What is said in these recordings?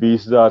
20,000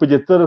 75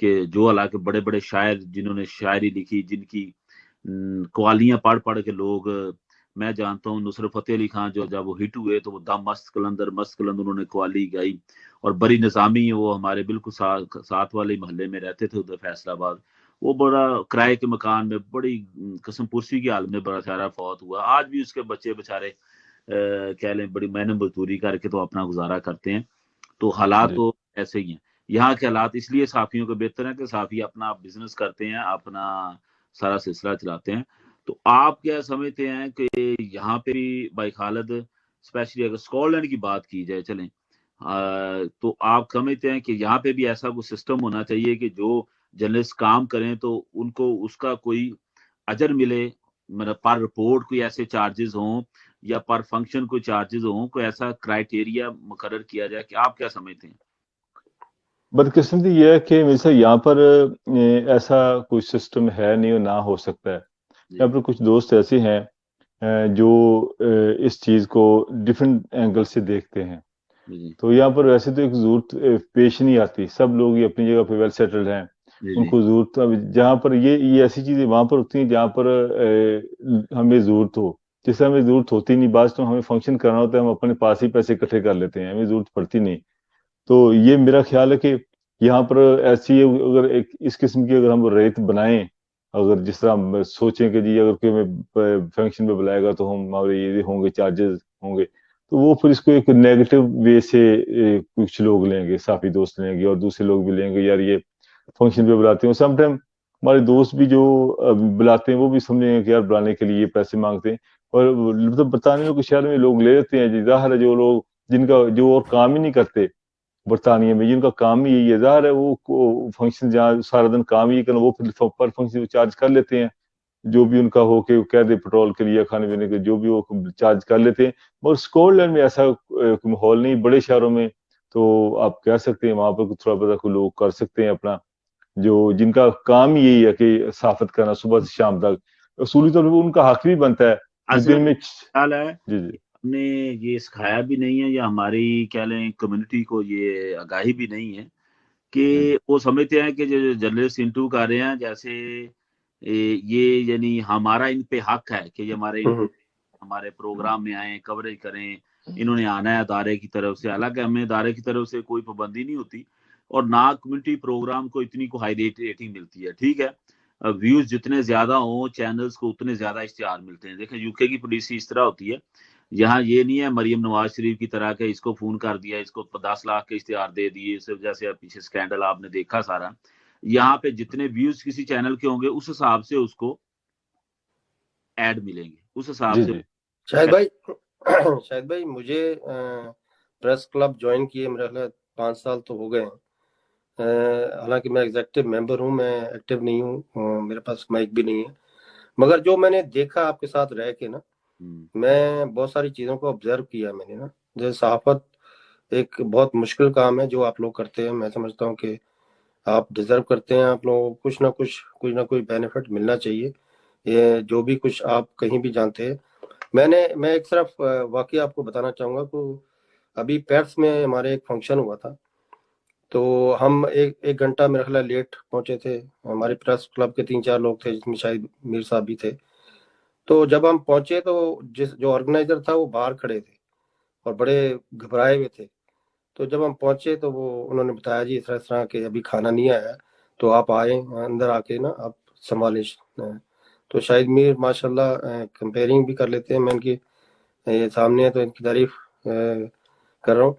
کہ جو حالانکہ بڑے بڑے شاعر جنہوں نے شاعری لکھی، جن کی قوالیاں پڑھ پڑھ کے لوگ، میں جانتا ہوں نصرت فتح علی خان جو جب وہ ہٹ ہوئے تو وہ دم مست کلندر انہوں نے قوالی گائی، اور بری نظامی وہ ہمارے بالکل ساتھ والے محلے میں رہتے تھے ادھر فیصل آباد، وہ بڑا کرائے کے مکان میں بڑی قسم پرسی کی حالت میں بڑا سارا فوت ہوا. آج بھی اس کے بچے بےچارے کہہ لیں بڑی محنت مزدوری کر کے تو اپنا گزارا کرتے ہیں. تو حالات تو ایسے ہی ہیں. یہاں کے حالات اس لیے صحافیوں کے بہتر ہیں کہ صحافی اپنا بزنس کرتے ہیں، اپنا سارا سلسلہ چلاتے ہیں. تو آپ کیا سمجھتے ہیں کہ یہاں پہ بھی بھائی خالد اسپیشلی اگر اسکاٹ لینڈ کی بات کی جائے چلیں تو آپ سمجھتے ہیں کہ یہاں پہ بھی ایسا کوئی سسٹم ہونا چاہیے کہ جو جرنلسٹ کام کریں تو ان کو اس کا کوئی اجر ملے، مطلب پر رپورٹ کوئی ایسے چارجز ہوں یا پر فنکشن کوئی چارجز ہوں، کوئی ایسا کرائٹیریا مقرر کیا جائے کہ آپ کیا سمجھتے ہیں؟ بدقسمتی یہ ہے کہ مثلا یہاں پر ایسا کوئی سسٹم ہے نہیں اور نہ ہو سکتا ہے. یہاں پر کچھ دوست ایسے ہیں جو اس چیز کو ڈفرینٹ اینگل سے دیکھتے ہیں. تو یہاں پر ویسے تو ایک ضرورت پیش نہیں آتی، سب لوگ یہ اپنی جگہ پہ ویل سیٹلڈ ہیں، ان کو ضرورت جہاں پر یہ ایسی چیزیں وہاں پر ہوتی ہیں جہاں پر ہمیں ضرورت ہو. جس سے ہمیں ضرورت ہوتی نہیں، بعض تو ہمیں فنکشن کرنا ہوتا ہے ہم اپنے پاس ہی پیسے اکٹھے کر لیتے ہیں، ہمیں ضرورت پڑتی نہیں. تو یہ میرا خیال ہے کہ یہاں پر ایسی اگر ایک اس قسم کی اگر ہم ریت بنائیں، اگر جس طرح ہم سوچیں کہ جی اگر کوئی ہمیں فنکشن پہ بلائے گا تو ہمارے یہ ہوں گے چارجز ہوں گے، تو وہ پھر اس کو ایک نیگیٹو وے سے کچھ لوگ لیں گے، صافی دوست لیں گے اور دوسرے لوگ بھی لیں گے یار یہ فنکشن پہ بلاتے ہیں. سم ٹائم ہمارے دوست بھی جو بلاتے ہیں وہ بھی سمجھیں گے کہ یار بلانے کے لیے پیسے مانگتے ہیں، اور مطلب برطانیہ کے شہر میں لوگ لے لیتے ہیں. جی ظاہر ہے جو لوگ جن کا جو اور کام ہی نہیں کرتے برطانیہ میں، جن کا کام ہی یہی ہے، ظاہر ہے وہ فنکشن جہاں سارا دن کام ہی کرنا، وہ پھر پر فنکشن چارج کر لیتے ہیں، جو بھی ان کا ہو کہ کہہ دے پیٹرول کے لیے کھانے پینے کے جو بھی وہ چارج کر لیتے ہیں. مگر اسکاٹ لینڈ میں ایسا ماحول نہیں. بڑے شہروں میں تو آپ کہہ سکتے ہیں وہاں پر تھوڑا بہت کوئی لوگ کر سکتے ہیں اپنا، جو جن کا کام یہی ہے کہ صحافت کرنا صبح سے شام تک. اصولی طور پر ان کا حق بھی بنتا ہے دن میں. جی جی ہم نے یہ سکھایا بھی نہیں ہے یا ہماری کہہ لیں کمیونٹی کو یہ آگاہی بھی نہیں ہے کہ وہ سمجھتے ہیں کہ جو جرنلسٹ انٹرویو کر رہے ہیں جیسے یہ یعنی ہمارا ان پہ حق ہے کہ یہ ہمارے پروگرام میں آئیں، کوریج کریں، انہوں نے آنا ہے ادارے کی طرف سے. حالانکہ ہمیں ادارے کی طرف سے کوئی پابندی نہیں ہوتی اور نہ کمیونٹی پروگرام کو اتنی کو ہائی ریٹنگ ملتی ہے. ٹھیک ہے، ویوز جتنے زیادہ ہوں چینلز کو اتنے زیادہ اشتہار ملتے ہیں. دیکھیں یو کے کی پالیسی اس طرح ہوتی ہے، یہاں یہ نہیں ہے مریم نواز شریف کی طرح کہ اس کو فون کر دیا، اس کو 10 لاکھ کے اشتہار دے دیے، اس وجہ سے پیچھے سکینڈل آپ نے دیکھا سارا. یہاں پہ جتنے ویوز کسی چینل کے ہوں گے اس حساب سے اس کو ایڈ ملیں گے، اس حساب سے. شاہد بھائی مجھے پریس کلب جوائن کیے میرے خیال 5 سال تو ہو گئے ہیں، حالانکہ میں ایگزیکٹو ممبر ہوں، میں ایکٹیو نہیں ہوں، میرے پاس مائک بھی نہیں ہے. مگر جو میں نے دیکھا آپ کے ساتھ رہ کے نا، میں بہت ساری چیزوں کو آبزرو کیا میں نے نا. جیسے صحافت ایک بہت مشکل کام ہے جو آپ لوگ کرتے ہیں. میں سمجھتا ہوں کہ آپ ڈیزرو کرتے ہیں، آپ لوگوں کو کچھ نہ کوئی بینیفٹ ملنا چاہیے. یہ جو بھی کچھ آپ کہیں بھی جانتے ہیں. میں ایک صرف واقعہ آپ کو بتانا چاہوں گا کہ ابھی پیرس میں ہمارے ایک فنکشن ہوا تھا، تو ہم ایک گھنٹہ میرے خیال لیٹ پہنچے تھے. ہمارے پریس کلب کے 3-4 لوگ تھے جس میں شاید میر صاحب بھی تھے. تو جب ہم پہنچے تو جو آرگنائزر تھا وہ باہر کھڑے تھے اور بڑے گھبرائے ہوئے تھے. تو جب ہم پہنچے تو انہوں نے بتایا جی اس طرح کہ ابھی کھانا نہیں آیا تو آپ آئیں اندر آ کے نا آپ سنبھالیں. تو شاید میر ماشاء اللہ کمپیئرنگ بھی کر لیتے ہیں، میں ان کی سامنے ہے تو ان کی تعریف کر رہا ہوں.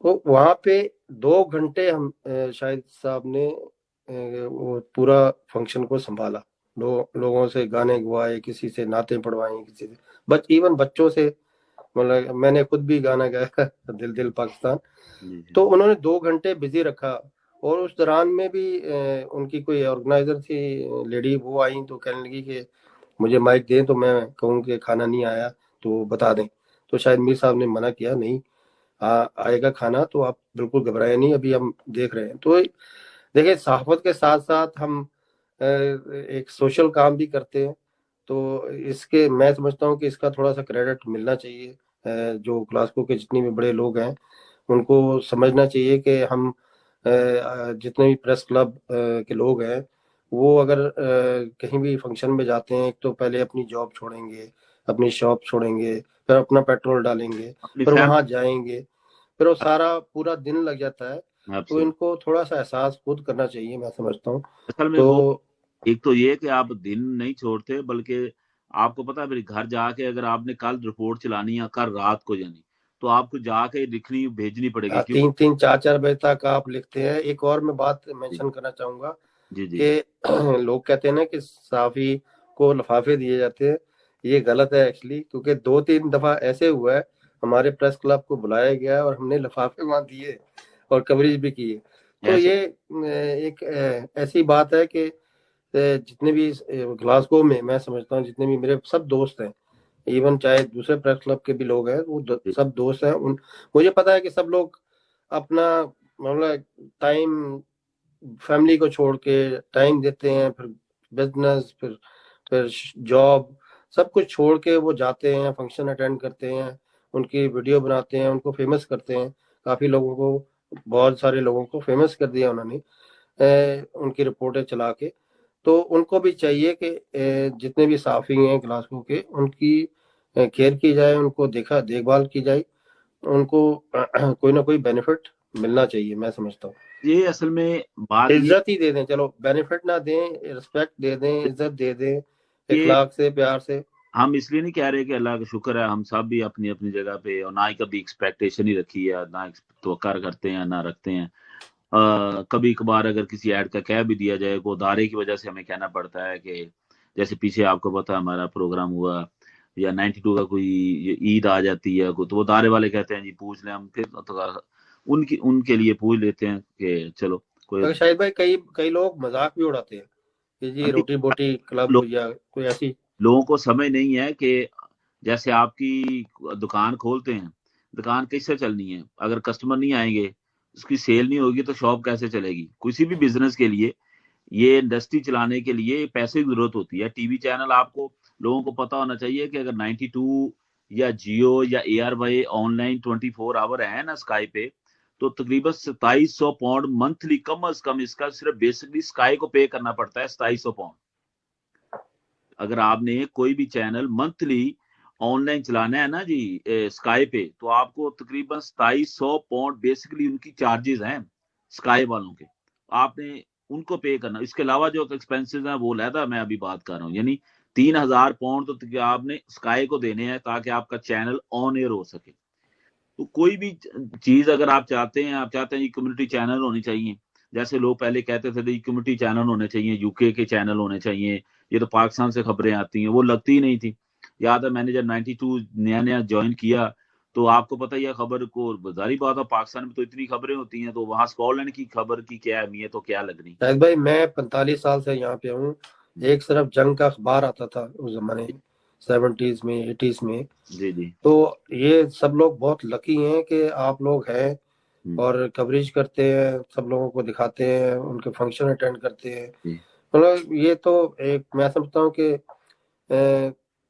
تو وہاں پہ 2 گھنٹے ہم شاید صاحب نے وہ پورا فنکشن کو سنبھالا. لوگوں سے گانے گوائے، کسی سے نعتیں پڑھوائیں، کسی سے ایون بچوں سے، مطلب میں نے خود بھی گانا گایا دل دل پاکستان. تو انہوں نے 2 گھنٹے بزی رکھا. اور اس دوران میں بھی ان کی کوئی آرگنائزر تھی لیڈی، وہ آئیں تو کہنے لگی کہ مجھے مائک دیں تو میں کہوں کہ کھانا نہیں آیا تو بتا دیں. تو شاید میر صاحب نے منع کیا، نہیں آئے گا کھانا، تو آپ بالکل گھبرائے نہیں، ابھی ہم دیکھ رہے ہیں. تو دیکھیں صحافت کے ساتھ ساتھ ہم ایک سوشل کام بھی کرتے ہیں. تو اس کے میں سمجھتا ہوں کہ اس کا تھوڑا سا کریڈٹ ملنا چاہیے. جو گلاسکو کے جتنے بھی بڑے لوگ ہیں ان کو سمجھنا چاہیے کہ ہم جتنے بھی پریس کلب کے لوگ ہیں وہ اگر کہیں بھی فنکشن میں جاتے ہیں تو پہلے اپنی جاب چھوڑیں گے، اپنی شاپ چھوڑیں گے، پھر اپنا پیٹرول ڈالیں گے، اپنی پھر فیملی وہاں جائیں گے، پھر وہ سارا پورا دن لگ جاتا ہے. تو ان کو تھوڑا سا احساس خود کرنا چاہیے، میں سمجھتا ہوں. اصل میں وہ ایک تو یہ کہ آپ دن نہیں چھوڑتے، بلکہ آپ کو پتا ہے میرے گھر جا کے اگر آپ نے کل رپورٹ چلانی ہے کل رات کو جانی تو آپ کو جا کے لکھنی بھیجنی پڑے گی. 3 4 بجے تک آپ لکھتے ہیں. ایک اور میں بات مینشن کرنا چاہوں گا کہ لوگ کہتے ہیں نا کہ صحافی کو لفافے دیے جاتے ہیں، یہ غلط ہے ایکچولی، کیونکہ 2-3 دفعہ ایسے ہوا ہے ہمارے پریس کلب کو بلایا گیا اور ہم نے لفافے وہاں دیے اور کوریج بھی کی. تو یہ ایک ایسی بات ہے کہ جتنے بھی گلاسگو میں سمجھتا ہوں جتنے بھی میرے سب دوست ہیں، ایون چاہے دوسرے پریس کلب کے بھی لوگ ہیں، وہ سب دوست ہیں. مجھے پتا ہے کہ سب لوگ اپنا مطلب ٹائم فیملی کو چھوڑ کے ٹائم دیتے ہیں، پھر بزنس، پھر جاب، سب کچھ چھوڑ کے وہ جاتے ہیں، فنکشن اٹینڈ کرتے ہیں، ان کی ویڈیو بناتے ہیں، ان کو فیمس کرتے ہیں. کافی لوگوں کو، بہت سارے لوگوں کو فیمس کر دیا انہوں نے ان کی رپورٹیں چلا کے. تو ان کو بھی چاہیے کہ جتنے بھی صحافی ہیں گلاسگو کے، ان کی کیئر کی جائے، ان کو دیکھ بھال کی جائے، ان کو کوئی نہ کوئی بینیفٹ ملنا چاہیے. میں سمجھتا ہوں یہ اصل میں بات عزت ہی دے دیں، چلو بینیفٹ نہ دیں، رسپیکٹ دے دیں، عزت دے دیں، اخلاق سے، پیار سے. ہم اس لیے نہیں کہہ رہے کہ اللہ کا شکر ہے ہم سب بھی اپنی اپنی جگہ پہ، اور نہ ہی کبھی ایکسپیکٹیشن ہی رکھی ہے، نہ توقع کرتے ہیں نہ رکھتے ہیں. کبھی کبھار اگر کسی ایڈ کا کہہ بھی دیا جائے، وہ ادارے کی وجہ سے ہمیں کہنا پڑتا ہے کہ جیسے پیچھے آپ کو پتا ہمارا پروگرام ہوا یا 92 کا کوئی عید آ جاتی ہے تو وہ ادارے والے کہتے ہیں جی پوچھ لیں، ہم پھر ان کے لیے پوچھ لیتے ہیں کہ چلو کوئی. شاہد بھائی کئی لوگ مذاق بھی اڑاتے ہیں کہ جی روٹی بوٹی کلب یا کوئی ایسی. لوگوں کو سمجھ نہیں ہے کہ جیسے آپ کی دکان کھولتے ہیں، دکان کیسے چلنی ہے؟ اگر کسٹمر نہیں آئیں گے، اس کی سیل نہیں ہوگی تو شاپ کیسے چلے گی؟ کسی بھی بزنس کے لیے، یہ انڈسٹری چلانے کے لیے پیسے کی ضرورت ہوتی ہے. ٹی وی چینل آپ کو لوگوں کو پتا ہونا چاہیے کہ اگر 92 یا جیو یا اے آر وائی آن لائن 24 آور ہے نا اسکائی پہ، تو تقریباً 2700 پاؤنڈ منتھلی کم از کم اس کا صرف بیسکلی اسکائی کو پے کرنا پڑتا ہے. 2700 پاؤنڈ اگر آپ نے کوئی بھی چینل منتھلی آن لائن چلانا ہے نا جی اسکائی پہ، تو آپ کو تقریباً 2700 پاؤنڈ بیسکلی ان کی چارجز ہیں اسکائی والوں کے، آپ نے ان کو پے کرنا. اس کے علاوہ جو ایکسپینسز ہیں وہ علیحدہ میں ابھی بات کر رہا ہوں، یعنی 3000 پاؤنڈ تو آپ نے اسکائی کو دینے ہیں تاکہ آپ کا چینل آن ایئر ہو سکے. تو کوئی بھی چیز اگر آپ چاہتے ہیں یہ کمیونٹی چینل ہونے چاہیے. جیسے لوگ پہلے کہتے تھے یہ کمیونٹی چینل ہونے چاہیے، یو کے چینل ہونے چاہیے، یہ تو پاکستان سے خبریں آتی ہیں، وہ لگتی ہی نہیں تھی. یاد ہے میں نے جب 92 نیا جوائن کیا تو آپ کو پتہ ہی ہے خبر کو، ظاہری بات ہے پاکستان میں تو اتنی خبریں ہوتی ہیں، تو وہاں اسکاٹ لینڈ کی خبر کی کیا اہمیت ہو کیا لگنی. شاہد بھائی میں 45 سال سے یہاں پہ ہوں، ایک صرف جنگ کا اخبار آتا تھا اس زمانے 70s میں 80s میں. جی تو یہ سب لوگ بہت لکی ہیں کہ آپ لوگ ہیں اور کوریج کرتے ہیں، سب لوگوں کو دکھاتے ہیں، ان کے فنکشن اٹینڈ کرتے ہیں. مطلب یہ تو ایک میں سمجھتا ہوں کہ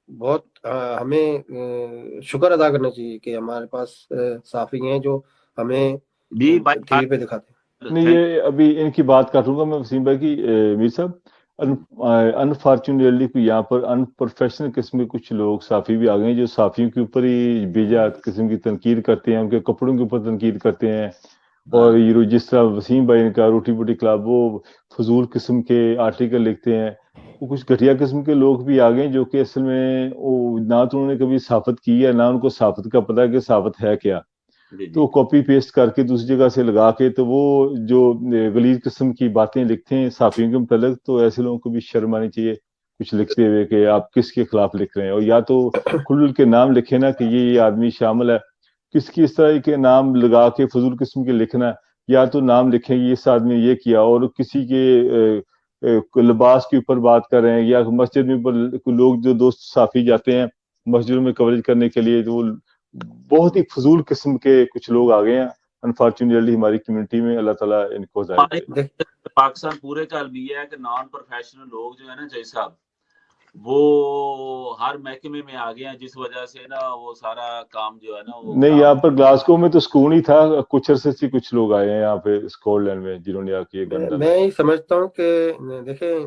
بہت ہمیں شکر ادا کرنا چاہیے کہ ہمارے پاس صحافی ہیں جو ہمیں ٹی وی پہ دکھاتے ہیں. نہیں یہ ابھی ان کی بات کاٹوں گا میں وسیم بھائی کی. میر صاحب انفارچونیٹلی یہاں پر ان پروفیشنل قسم کے کچھ لوگ صحافی بھی آ گئے ہیں جو صحافیوں کے اوپر ہی بیجا قسم کی تنقید کرتے ہیں، ان کے کپڑوں کے اوپر تنقید کرتے ہیں. اور یہ جس طرح وسیم بھائی کا روٹی بوٹی کلب، وہ فضول قسم کے آرٹیکل لکھتے ہیں. وہ کچھ گھٹیا قسم کے لوگ بھی آ گئے جو کہ اصل میں نہ تو انہوں نے کبھی صحافت کی ہے، نہ ان کو صحافت کا پتہ کہ صحافت ہے کیا. تو کاپی پیسٹ کر کے دوسری جگہ سے لگا کے تو وہ جو غلیظ قسم کی باتیں لکھتے ہیں صحافیوں کے متعلق، تو ایسے لوگوں کو بھی شرم آنی چاہیے کچھ لکھتے ہوئے کہ آپ کس کے خلاف لکھ رہے ہیں. اور یا تو کھل کے نام لکھے نا کہ یہ آدمی شامل ہے، کس کی اس طرح کے نام لگا کے فضول قسم کے لکھنا، یا تو نام لکھیں یہ اس آدمی یہ کیا، اور کسی کے لباس کے اوپر بات کر رہے ہیں. یا مسجد میں لوگ جو دوست صحافی جاتے ہیں مسجدوں میں کوریج کرنے کے لیے، تو بہت ہی فضول قسم کے کچھ لوگ آ گئے ہیں انفارچونیٹلی ہماری کمیونٹی میں. اللہ تعالیٰ ان کو ہدایت دے. پاکستان پورے کا المیہ ہے کہ نان پروفیشنل لوگ جو ہے نا جی صاحب، وہ ہر محکمے میں آ گئے ہیں، جس وجہ سے نا وہ سارا کام جو ہے نا وہ نہیں یہاں پر گلاسکو میں تو سکون ہی تھا، کچھ عرصے سے کچھ لوگ آئے ہیں یہاں پہ اسکاٹ لینڈ میں جنہوں نے آ کے گن ڈالا۔ میں یہ سمجھتا ہوں کہ دیکھیں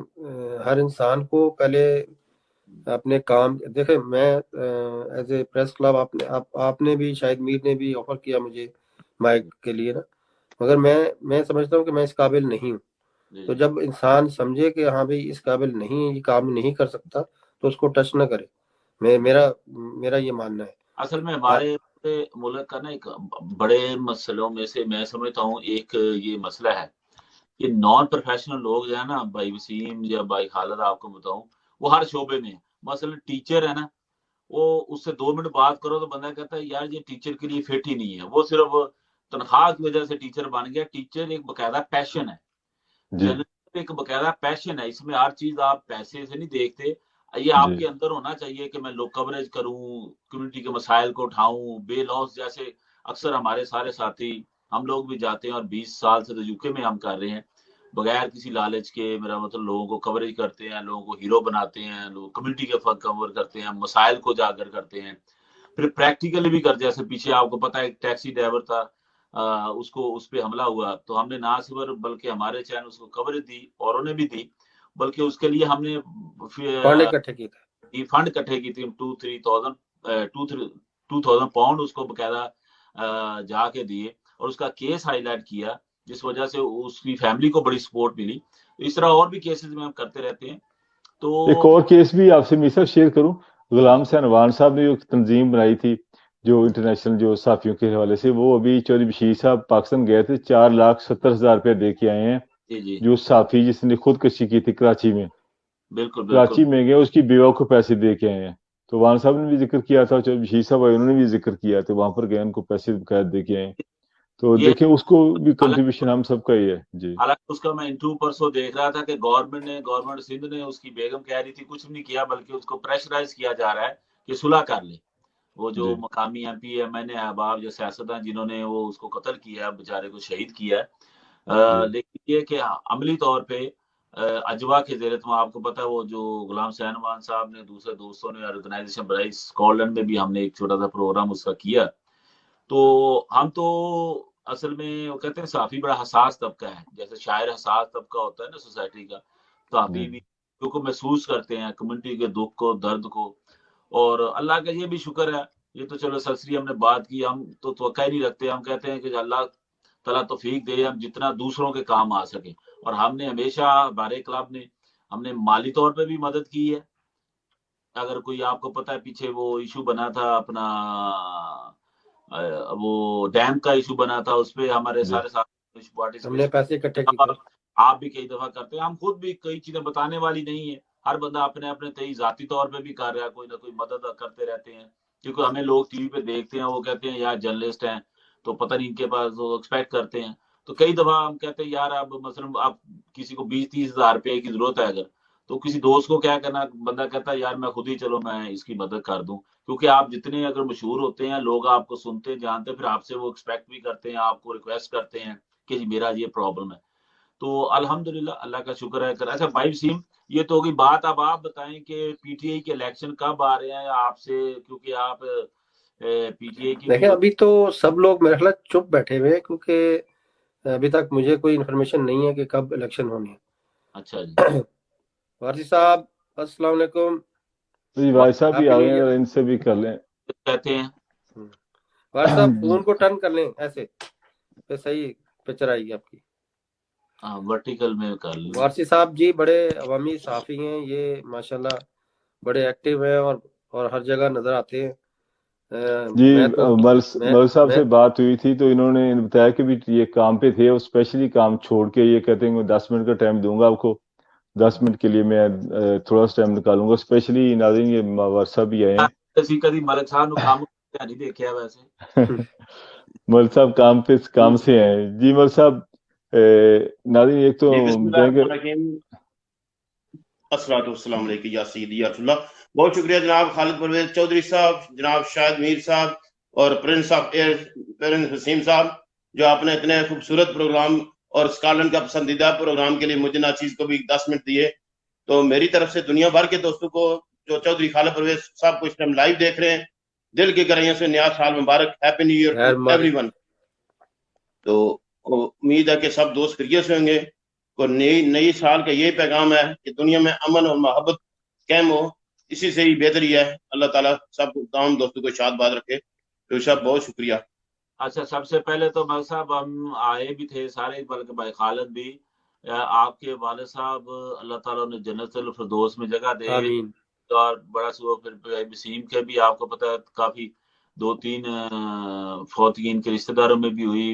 ہر انسان کو پہلے اپنے کام، دیکھیں میں ایز اے پریس کلب آپ نے بھی شاید میر نے بھی آفر کیا مجھے مائک کے لیے نا، مگر میں سمجھتا ہوں کہ میں اس قابل نہیں ہوں۔ تو جب انسان سمجھے کہ ہاں بھئی اس قابل نہیں، یہ کام نہیں کر سکتا، تو اس کو ٹچ نہ کرے، میرا یہ ماننا ہے۔ اصل میں ہمارے ملک کا نا ایک بڑے مسئلوں میں سے میں سمجھتا ہوں ایک یہ مسئلہ ہے کہ نان پروفیشنل لوگ جو ہے نا، بھائی وسیم یا بھائی خالد آپ کو بتاؤں، وہ ہر شعبے میں، مثلا ٹیچر ہے نا، وہ اس سے 2 منٹ بات کرو تو بندہ کہتا ہے یار یہ ٹیچر کے لیے فٹ ہی نہیں ہے، وہ صرف تنخواہ کی وجہ سے ٹیچر بن گیا۔ ٹیچر ایک باقاعدہ پیشن ہے، جرنلسٹ ایک باقاعدہ پیشن ہے، اس میں ہر چیز آپ پیسے سے نہیں دیکھتے، یہ آپ کے اندر ہونا چاہیے کہ میں لوگ کوریج کروں، کمیونٹی کے مسائل کو اٹھاؤں، بے لاس جیسے اکثر ہمارے سارے ساتھی، ہم لوگ بھی جاتے ہیں اور 20 سال سے تو یوکے میں ہم کر رہے ہیں بغیر کسی لالچ کے، میرا مطلب لوگوں کو کوریج کرتے ہیں، لوگوں کو ہیرو بناتے ہیں، لوگ کمیونٹی کے فرق کور کرتے ہیں، مسائل کو اجاگر کرتے ہیں، پھر پریکٹیکلی بھی کرتے ہیں۔ جیسے پیچھے آپ کو پتا ہے ایک ٹیکسی ڈرائیور تھا، اس پہ حملہ ہوا، تو ہم نے نہ صرف بلکہ ہمارے چینل اس کو کوریج دی، اوروں نے بھی دی، بلکہ اس کے لیے ہم نے فنڈ اکٹھے کی تھے، فنڈ اکٹھے کی تھی 2,000 پاؤنڈ اس کو باقاعدہ جا کے دیے اور اس کا کیس ہائی لائٹ کیا، جس وجہ سے اس کی فیملی کو بڑی سپورٹ ملی۔ اس طرح اور بھی کیسز میں ہم کرتے رہتے ہیں۔ تو ایک اور کیس بھی آپ سے میسر شیئر کروں، غلام حسین عوان صاحب نے ایک تنظیم بنائی تھی جو انٹرنیشنل جو صحافیوں کے حوالے سے، وہ ابھی چودھری بشیر صاحب پاکستان گئے تھے، 4,70,000 روپے دے کے آئے ہیں، جو صحافی جس نے خودکشی کی تھی کراچی میں، بالکل کراچی میں گئے، اس کی بیوہ کو پیسے دے کے آئے ہیں۔ تو وان صاحب نے بھی ذکر کیا تھا، چودھری بشیر صاحب انہوں نے بھی ذکر کیا تھا، وہاں پر گئے ان کو پیسے بقاعد دے کے آئے ہیں۔ تو دیکھیں اس کو بھی کنٹریبیوشن ہم سب کا ہی ہے۔ جی حالانکہ اس کا میں انٹرویو پرسوں دیکھ رہا تھا کہ گورنمنٹ سندھ نے اس کی بیگم کہہ رہی تھی کچھ نہیں کیا، بلکہ اس کو پریشرائز کیا جا رہا ہے کہ صلح کر لے۔ وہ جو مقامی ایم پی ایم این اے احباب جو سیاستدان جنہوں نے وہ اس کو قتل کیا، بیچارے کو شہید کیا ہے، لیکن یہ کہ عملی طور پہ اجوا کے زیر اہتمام، آپ کو پتا ہے وہ جو غلام حسین عوان صاحب نے دوسرے دوستوں نے آرگنائزیشن بنائی، اسکاٹ لینڈ میں بھی ہم نے ایک چھوٹا سا پروگرام اس کا کیا۔ تو ہم تو اصل میں وہ کہتے ہیں صحافی بڑا حساس طبقہ ہے، جیسے شاعر حساس طبقہ ہوتا ہے نا سوسائٹی کا، صحافی بھی کو محسوس کرتے ہیں کمیونٹی کے دکھ کو، درد کو، اور اللہ کا یہ بھی شکر ہے، یہ تو چلو سرسری ہم نے بات کی، ہم تو توقع ہی نہیں رکھتے، ہم کہتے ہیں کہ اللہ تعالیٰ توفیق دے ہم جتنا دوسروں کے کام آ سکے، اور ہم نے ہمیشہ ہمارے کلب نے ہم نے مالی طور پہ بھی مدد کی ہے۔ اگر کوئی آپ کو پتا ہے پیچھے وہ ایشو بنا تھا اپنا، وہ ڈیم کا ایشو بنا تھا، اس پہ ہمارے سارے ساتھ ہم نے پیسے اکٹھے کیے، آپ بھی کئی دفعہ کرتے ہیں، ہم خود بھی کئی چیزیں بتانے والی نہیں ہے، ہر بندہ اپنے اپنے تئی ذاتی طور پہ بھی کر رہا ہے، کوئی نہ کوئی مدد کرتے رہتے ہیں، کیونکہ ہمیں لوگ ٹی وی پہ دیکھتے ہیں، وہ کہتے ہیں یار جرنلسٹ ہیں تو پتہ نہیں ان کے پاس وہ ایکسپیکٹ کرتے ہیں، تو کئی دفعہ ہم کہتے ہیں یار اب مثلا آپ کسی کو 20-30 ہزار روپے کی ضرورت ہے اگر، تو کسی دوست کو کیا کرنا، بندہ کہتا ہے یار میں خود ہی چلو میں اس کی مدد کر دوں، کیونکہ آپ جتنے اگر مشہور ہوتے ہیں لوگ آپ کو سنتے جانتے، پھر آپ سے وہ ایکسپیکٹ بھی کرتے ہیں، آپ کو ریکویسٹ کرتے ہیں کہ جی میرا یہ پرابلم ہے۔ تو الحمدللہ اللہ کا شکر ہے۔ اچھا بھائی وسیم، یہ تو ہوگی بات، اب آپ بتائیں کہ پی ٹی آئی کے الیکشن کب آ رہے ہیں آپ سے، کیونکہ آپ پی ٹی آئی کی دیکھیں ابھی تو سب لوگ میرے خیال چپ بیٹھے ہوئے، کیونکہ ابھی تک مجھے کوئی انفارمیشن نہیں ہے کہ کب الیکشن ہونی ہے۔ اچھا جی وارثی صاحب السلام علیکم۔ جی بھائی صاحب بھی آ گئے ہیں، ان سے بھی کر لیں کہتے ہیں وارثی صاحب فون کو ٹرن کر لیں، ایسے پہ صحیح پکچر آئے گی آپ کی، ورٹیکل میں کر لیں۔ وارثی صاححب جی بڑے عوامی صحافی ہیں، یہ ماشاءاللہ بڑے ایکٹیو ہیں اور ہر جگہ نظر آتے ہیں۔ جی ملک صاحب سے بات ہوئی تھی تو انہوں نے بتایا کہ بھی یہ کام پہ تھے، وہ اسپیشلی کام چھوڑ کے یہ کہتے ہیں میں 10 منٹ کا ٹائم دوں گا آپ کو، 10 منٹ کے لیے میں تھوڑا سا ٹائم نکالوں گا، اسپیشلی ناظرین یہ وارث صاحب بھی آئے ہیں۔ کبھی ملک صاحب نے کام نہیں دیکھا ویسے ملک صاحب کام سے ہیں۔ جی ملک صاحب ناظرین ایک تو السلام علیکم یا سیدی یا رسول اللہ۔ بہت شکریہ جناب خالد پرویز چودھری صاحب، جناب شاہد میر صاحب اور پرنس حسین صاحب، جو آپ نے اتنے خوبصورت پروگرام اور اسکاٹ لینڈ کا پسندیدہ پروگرام کے لیے مجھے ناچیز کو بھی 10 منٹ دیے۔ تو میری طرف سے دنیا بھر کے دوستوں کو جو چودھری خالد پرویز صاحب کو اس ٹائم لائیو دیکھ رہے ہیں، دل کی گہرائیوں سے نیا سال مبارک، happy new year to everyone. تو امید ہے کہ سب دوست خیریت سے ہوں گے۔ اور نئی سال کا یہ پیغام ہے کہ دنیا میں امن اور محبت قائم ہو، اسی سے ہی بہتری ہے۔ اللہ تعالیٰ سب تمام دوستوں کو شاد باد رکھے۔ تو صاحب بہت شکریہ۔ اچھا، سب سے پہلے تو مل صاحب ہم آئے بھی تھے سارے، بلکہ بھائی خالد بھی، آپ کے والد صاحب اللہ تعالیٰ نے جنت الفردوس میں جگہ دے، آمین۔ اور بڑا سو پھر وسیم کے بھی آپ کو پتا ہے کافی 2-3 فوتگی ان کے رشتہ داروں میں بھی ہوئی،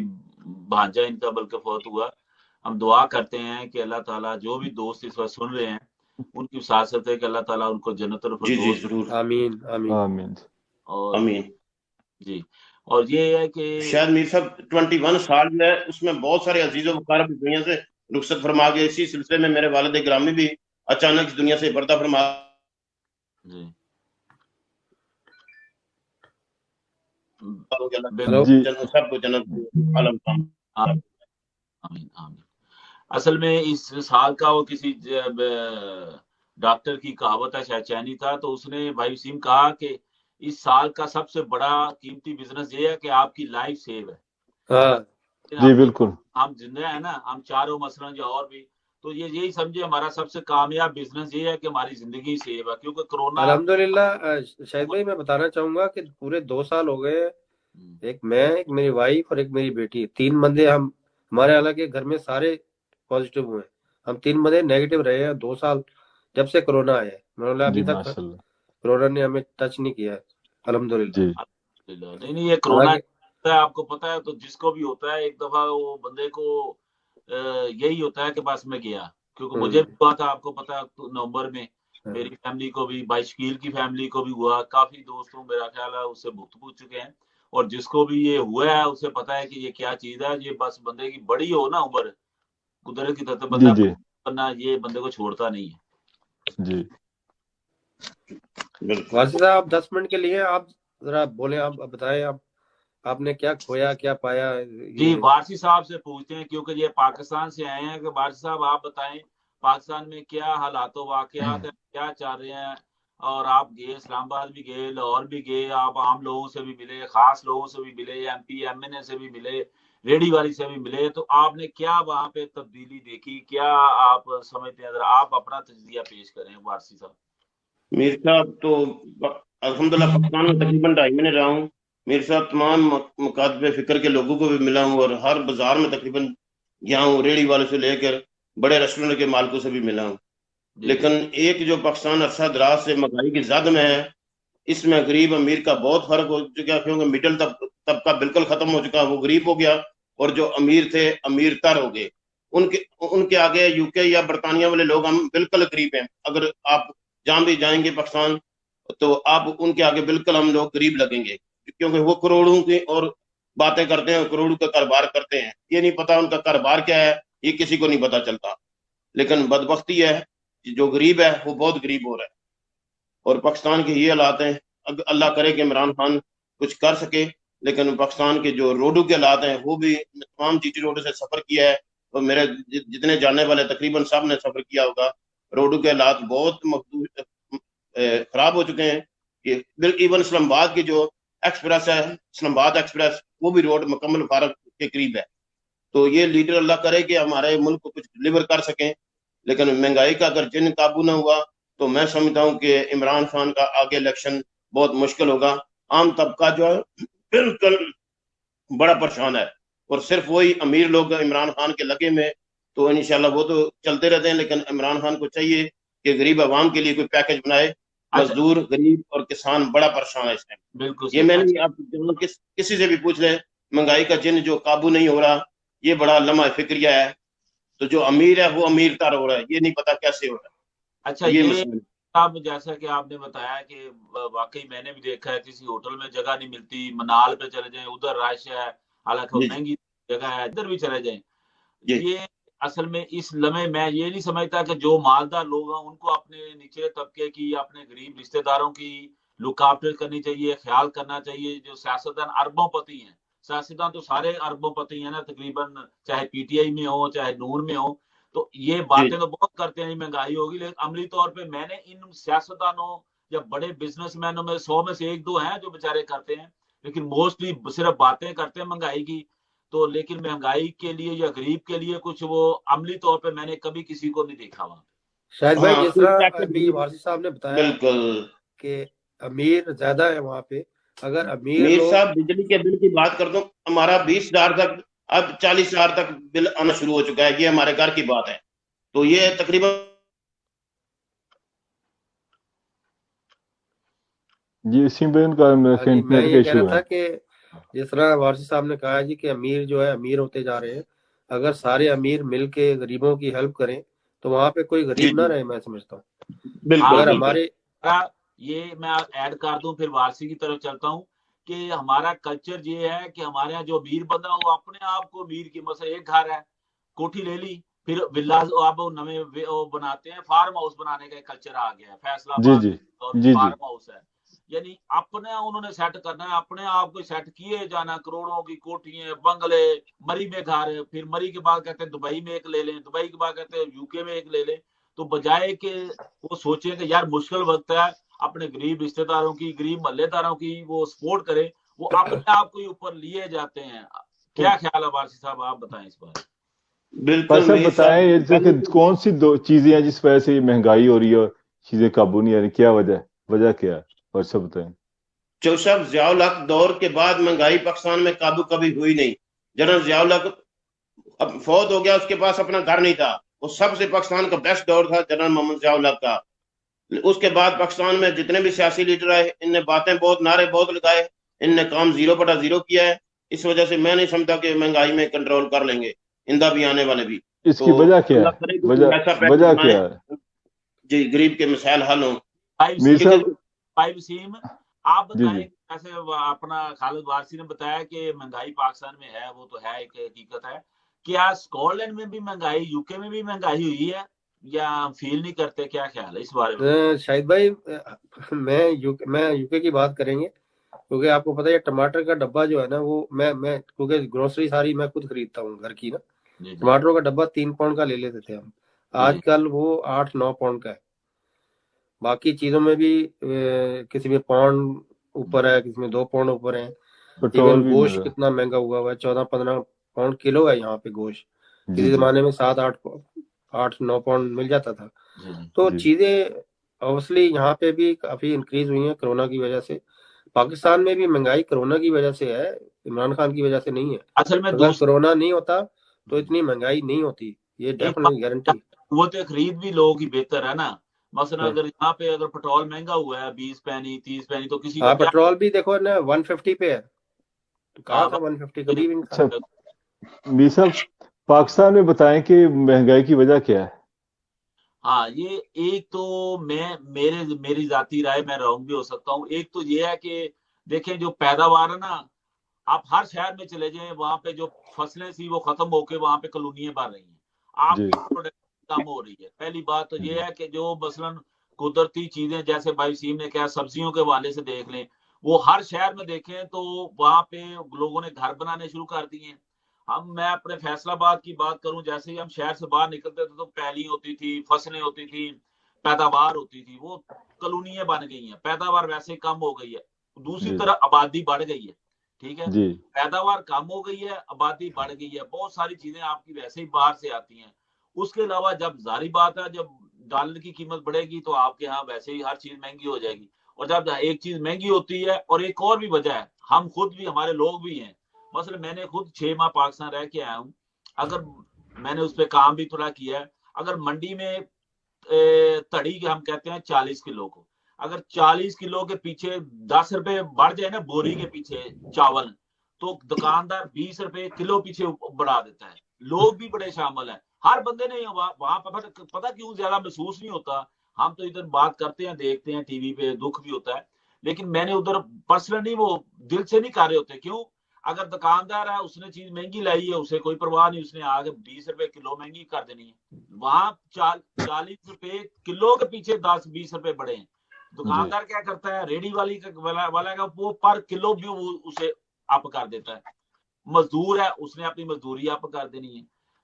بھانجا ان کا بلکہ فوت ہوا۔ ہم دعا کرتے ہیں کہ اللہ تعالیٰ جو بھی دوست اس وقت سن رہے ہیں ان کی وساست ہے کہ اللہ تعالیٰ ان کو جنت الفردوس ضرور، آمین آمین آمین اور آمین۔ جی، اور یہ ہے کہ شاید میر صاحب 21 سال جو ہے اس میں بہت سارے عزیز و مقرب اس دنیا سے رخصت فرما گئے۔ اسی سلسلے میں میرے والد گرامی بھی اچانک اس دنیا سے پردہ فرما جی سب کو جنت عالم آمین آمین۔ اصل میں اس سال کا وہ کسی ڈاکٹر کی کہاوت ہے، شاید چینی تھا، تو اس نے بھائی وسیم کہا کہ اس سال کا سب سے بڑا قیمتی بزنس یہ ہے کہ آپ کی لائف سیو ہے۔ ہاں جی بالکل، ہم زندہ ہیں نا، ہم چاروں مثلاً یا اور بھی، تو یہ یہی سمجھے ہمارا سب سے کامیاب بزنس یہ ہے کہ ہماری زندگی سیو ہے، کیونکہ کرونا الحمدللہ۔ شاہد بھائی میں بتانا چاہوں گا کہ پورے 2 سال ہو گئے، ایک میں، ایک میری وائف اور ایک میری بیٹی، 3 بندے ہم، ہمارے حالانکہ گھر میں سارے پازیٹیو ہوئے، ہم 3 بندے نیگیٹو رہے ہیں 2 سال جب سے کرونا آیا ہے۔ ابھی تک ماشاءاللہ کرونا نے ہمیں ٹچ نہیں کیا ہے الحمدللہ۔ جی نہیں یہ کرونا آپ کو پتا ہے، تو جس کو بھی ہوتا ہے ایک دفعہ وہ بندے کو یہی ہوتا ہے کہ بس میں گیا، کیونکہ مجھے بھی ہوا تھا، آپ کو پتا ہے نومبر میں میری فیملی کو بھی، بھائی شکیل کی فیملی کو بھی ہوا، کافی دوستوں میرا خیال ہے اس سے بھگت چکے ہیں، اور جس کو بھی یہ ہوا ہے اسے پتا ہے کہ یہ کیا چیز ہے۔ یہ بس بندے کی بڑی ہو نا عمر، قدرت کی طرف بندہ کرنا، یہ بندے کو چھوڑتا نہیں ہے۔ جی واسف صاحب آپ 10 منٹ کے لیے آپ ذرا بولیں، آپ بتائیں آپ نے کیا کھویا، کیا پایا؟ جی وارسی صاحب سے پوچھتے ہیں، کیونکہ یہ پاکستان سے آئے ہیں، کہ وارسی صاحب آپ بتائیں پاکستان میں کیا حالات و واقعات ہیں، کیا چل رہے ہیں، اور آپ گئے اسلام آباد بھی گئے، لاہور بھی گئے، آپ عام لوگوں سے بھی ملے، خاص لوگوں سے بھی ملے، ایم پی ایم این اے سے بھی ملے، ریڈی والی سے بھی ملے، تو آپ نے کیا وہاں پہ تبدیلی دیکھی، کیا آپ سمجھتے ہیں؟ اگر آپ اپنا تجزیہ پیش کریں وارسی صاحب۔ میر صاحب تو الحمدللہ پاکستان میں تقریباً 2.5 مہینے رہا ہوں۔ میر صاحب تمام مکاتب فکر کے لوگوں کو بھی ملا ہوں، اور ہر بازار میں تقریباً گیا ہوں، ریڑھی والے سے لے کر بڑے ریسٹورنٹ کے مالکوں سے بھی ملا ہوں۔ لیکن ایک جو پاکستان عرصہ دراز سے مہنگائی کی زد میں ہے، اس میں غریب امیر کا بہت فرق ہو چکا، کیونکہ مڈل طبقہ بالکل ختم ہو چکا، وہ غریب ہو گیا، اور جو امیر تھے امیر تر ہو گئے۔ ان کے آگے یو کے یا برطانیہ والے لوگ ہم بالکل غریب ہیں۔ اگر آپ جہاں بھی جائیں گے پاکستان تو آپ ان کے آگے بالکل ہم لوگ غریب لگیں گے، کیونکہ وہ کروڑوں کی اور باتیں کرتے ہیں، کروڑوں کا کاروبار کرتے ہیں، یہ نہیں پتا ان کا کاروبار کیا ہے، یہ کسی کو نہیں پتا چلتا۔ لیکن بدبختی ہے جو غریب ہے وہ بہت غریب ہو رہا ہے، اور پاکستان کے یہ حالات ہیں۔ اللہ کرے کہ عمران خان کچھ کر سکے، لیکن پاکستان کے جو روڈوں کے حالات ہیں وہ بھی، تمام جی ٹی روڈ سے سفر کیا ہے، اور میرے جتنے جاننے والے تقریباً سب نے سفر کیا ہوگا، روڈوں کے حالات بہت خراب ہو چکے ہیں۔ ایون اسلام آباد کی جو ایکسپریس ہے، اسلام آباد ایکسپریس، وہ بھی روڈ مکمل فارغ کے قریب ہے۔ تو یہ لیڈر اللہ کرے کہ ہمارے ملک کو کچھ ڈلیور کر سکیں، لیکن مہنگائی کا اگر جن قابو نہ ہوا تو میں سمجھتا ہوں کہ عمران خان کا آگے الیکشن بہت مشکل ہوگا۔ عام طبقہ جو ہے بالکل بڑا پریشان ہے، اور صرف وہی امیر لوگ عمران خان کے لگے میں، تو انشاءاللہ وہ تو چلتے رہتے ہیں، لیکن عمران خان کو چاہیے کہ غریب عوام کے لیے کوئی پیکج بنائے۔ مزدور، غریب اور کسان بڑا پریشان ہے اس ٹائم۔ بالکل یہ میں نے آپ کسی سے بھی پوچھ لیں، مہنگائی کا جن جو قابو نہیں ہو رہا، یہ بڑا لمحہ فکریہ ہے۔ تو جو امیر ہے وہ امیر تر ہو رہا ہے، یہ نہیں پتا کیسے ہو رہا ہے۔ اچھا، یہ اب جیسا کہ آپ نے بتایا کہ واقعی میں نے بھی دیکھا ہے، کسی ہوٹل میں جگہ نہیں ملتی، منال پہ چلے جائیں ادھر رش ہے، حالانکہ مہنگی جگہ ہے، ادھر بھی چلے جائیں۔ یہ اصل میں اس لمحے میں یہ نہیں سمجھتا کہ جو مالدار لوگ ہیں ان کو اپنے نیچے طبقے کی، اپنے غریب رشتہ داروں کی لک آفٹر کرنی چاہیے، خیال کرنا چاہیے۔ جو سیاستدان اربوں پتی ہیں، سیاستدان تو سارے اربوں پتی ہیں نا تقریباً، چاہے پی ٹی آئی میں ہو چاہے نون میں ہو، تو یہ باتیں تو بہت کرتے ہیں مہنگائی ہوگی، لیکن عملی طور پہ میں نے ان سیاستدانوں یا بڑے بزنس مینوں میں 100 میں سے 1-2 ہیں جو بیچارے کرتے ہیں، لیکن موسٹلی صرف باتیں کرتے ہیں مہنگائی کی، تو لیکن مہنگائی کے لیے یا غریب کے لیے کچھ وہ عملی طور پہ میں نے کبھی کسی کو نہیں دیکھا وہاں پہ۔ شاید بھائی جس طرح ابھی وارثی صاحب نے بتایا بالکل کہ امیر زیادہ ہے وہاں پہ، اگر امیر میر لوگ صاحب بجلی کے بل کی بات کر دوں، ہمارا 20,000 تک اب 40,000 تک بل آنا شروع ہو چکا ہے، یہ ہمارے گھر کی بات ہے، تو یہ تقریباً جی سمبین کا میں انٹرنیٹ کا یہ کہہ ایشو رہا تھا ہے۔ کہ جس طرح وارثی صاحب نے کہا جی کہ امیر جو ہے امیر ہوتے جا رہے ہیں، اگر سارے امیر مل کے غریبوں کی ہیلپ کریں تو وہاں پہ کوئی غریب نہ رہے، میں سمجھتا ہوں۔ بالکل اگر بالکل ہمارے یہ میں ایڈ کر دوں پھر وارسی کی طرف چلتا ہوں کہ ہمارا کلچر یہ ہے کہ ہمارے یہاں جو امیر بندہ وہ اپنے آپ کو امیر کی، مثلا ایک گھر ہے، کوٹھی لے لی، پھر ولاز اب نئے بناتے ہیں، فارم ہاؤس بنانے کا کلچر آ گیا ہے، فیصلہ جی آباد جی اور جی جی فارم ہاؤس ہے، یعنی اپنے انہوں نے سیٹ کرنا ہے، اپنے آپ کو سیٹ کیے جانا، کروڑوں کی کوٹھیاں، بنگلے، مری میں گھر، پھر مری کے بعد کہتے ہیں دبئی میں ایک لے لیں، دبئی کے بعد کہتے ہیں یو کے میں ایک لے لیں، تو بجائے کہ وہ سوچیں کہ یار مشکل وقت ہے، اپنے غریب رشتے داروں کی، غریب محلے داروں کی وہ سپورٹ کرے، وہ اپنے آپ کو اوپر لیے جاتے ہیں۔ کیا خیال ہے وارسی صاحب، آپ بتائیں اس بارے۔ بھائی صاحب میر بتائیں یہ کہ کون سی دو چیزیں ہیں جس وجہ سے یہ مہنگائی ہو رہی ہے اور چیزیں قابو نہیں آ رہی، کیا وجہ کیا ہے، اور سب بتائیں۔ صاحب ضیاء الحق دور کے بعد مہنگائی پاکستان میں قابو کبھی ہوئی نہیں۔ جنرل ضیاء الحق اب فوت ہو گیا، اس کے پاس اپنا گھر نہیں تھا، وہ سب سے پاکستان کا بیسٹ دور تھا جنرل محمد ضیاء الحق کا۔ اس کے بعد پاکستان میں جتنے بھی سیاسی لیڈر آئے، ان نے باتیں بہت، نعرے بہت لگائے، ان نے کام 0/0 کیا ہے، اس وجہ سے میں نہیں سمجھتا کہ مہنگائی میں کنٹرول کر لیں گے آئندہ بھی آنے والے بھی۔ اس تو کی وجہ کیا اللہ ہے، کرے کہ کوئی ایسا پیکج وجہ بنائے کیا ہے جی غریب کے مسائل حل ہوں۔ میر صاحب؟ بھائی وسیم آپ جی بتائیں، جی ایسے اپنا خالد وارسی نے بتایا کہ مہنگائی پاکستان میں ہے، وہ تو ہے، ایک حقیقت ہے، کیا اسکاٹ لینڈ میں بھی مہنگائی، یو کے میں بھی مہنگائی ہوئی ہے یا فیل نہیں کرتے؟ کیا خیال ہے اس بارے میں؟ شاہد بھائی میں یو کے کی بات کریں گے، کیونکہ آپ کو پتا ہے ٹماٹر کا ڈبہ جو ہے نا، وہ میں کیونکہ گروسری ساری میں خود خریدتا ہوں گھر کی نا، ٹماٹروں کا ڈبہ 3 پاؤنڈ کا لے لیتے تھے ہم، آج کل وہ 8-9 پاؤنڈ کا ہے۔ باقی چیزوں میں بھی کسی میں پاؤنڈ اوپر ہے، کسی میں 2 پاؤنڈ اوپر ہے۔ ایون گوشت کتنا مہنگا ہوا ہے، 14-15 پاؤنڈ کلو ہے یہاں پہ گوشت، کسی زمانے میں 7-8-9 پاؤنڈ مل جاتا تھا۔ تو چیزیں اوبویسلی یہاں پہ بھی کافی انکریز ہوئی ہیں کرونا کی وجہ سے۔ پاکستان میں بھی مہنگائی کرونا کی وجہ سے ہے، عمران خان کی وجہ سے نہیں ہے۔ اصل میں اگر کرونا نہیں ہوتا تو اتنی مہنگائی نہیں ہوتی، یہ ڈیفینیٹلی گارنٹی۔ قوت خرید بھی لوگوں کی بہتر ہے نا، مثلا اگر یہاں پہ اگر پیٹرول مہنگا ہوا ہے 20 پینی 30 پینی، تو کسی کا پیٹرول بھی دیکھو نا 150 پہ ہے، تو کہاں تھا 150 کبھی بھی نہیں تھا۔ میر صاحب پاکستان میں بتائیں کہ مہنگائی کی وجہ کیا ہے؟ ہاں یہ ایک تو میری ذاتی رائے، میں رونگ بھی ہو سکتا ہوں، ایک تو یہ ہے کہ دیکھیں جو پیداوار ہے نا، آپ ہر شہر میں چلے جائیں، وہاں پہ جو فصلیں تھی وہ ختم ہو کے وہاں پہ کالونیاں بڑھ رہی ہیں، آپ کی پروڈکشن کم ہو رہی ہے۔ پہلی بات تو یہ ہے کہ جو مثلاً قدرتی چیزیں جیسے بھائی سیم نے کہا، سبزیوں کے حوالے سے دیکھ لیں، وہ ہر شہر میں دیکھیں تو وہاں پہ لوگوں نے گھر بنانے شروع کر دیے ہیں۔ میں اپنے فیصل آباد کی بات کروں، جیسے ہی ہم شہر سے باہر نکلتے تھے تو پیلی ہوتی تھی، فصلیں ہوتی تھی، پیداوار ہوتی تھی، وہ کالونیاں بن گئی ہیں، پیداوار ویسے کم ہو گئی ہے۔ دوسری طرح آبادی بڑھ گئی ہے، ٹھیک ہے، پیداوار کم ہو گئی ہے، آبادی بڑھ گئی ہے، بہت ساری چیزیں آپ کی ویسے ہی باہر سے آتی ہیں۔ اس کے علاوہ جب ظاہری بات ہے جب ڈالر کی قیمت بڑھے گی تو آپ کے ہاں ویسے ہی ہر چیز مہنگی ہو جائے گی، اور جب ایک چیز مہنگی ہوتی ہے، اور ایک اور بھی وجہ ہے، ہم خود بھی، ہمارے لوگ بھی ہیں، مثلا میں نے خود 6 ماہ پاکستان رہ کے آیا ہوں، اگر میں نے اس پہ کام بھی تھوڑا کیا ہے، اگر منڈی میں تڑی کے ہم کہتے ہیں 40 کلو کو، اگر 40 کلو کے پیچھے 10 روپے بڑھ جائے نا بوری کے پیچھے چاول، تو دکاندار 20 روپے کلو پیچھے بڑھا دیتا ہے۔ لوگ بھی بڑے شامل ہیں، ہر بندے نے وہاں پتہ کیوں زیادہ محسوس نہیں ہوتا، ہم تو ادھر بات کرتے ہیں، دیکھتے ہیں ٹی وی پہ، دکھ بھی ہوتا ہے، لیکن میں نے ادھر پرسنلی وہ دل سے نہیں کر رہے ہوتے۔ کیوں؟ اگر دکاندار ہے، اس نے چیز مہنگی لائی ہے، اسے کوئی پرواہ نہیں، اس نے آگے 20 روپے کلو مہنگی کر دینی ہے، وہاں 40 روپے کلو کے پیچھے 10-20 روپے بڑھے ہیں۔ دکاندار کیا کرتا ہے، ریڑی والا کا وہ پر کلو بھی وہ اسے اپ کر دیتا ہے۔ مزدور ہے، اس نے اپنی مزدوری اپ کر دینی ہے۔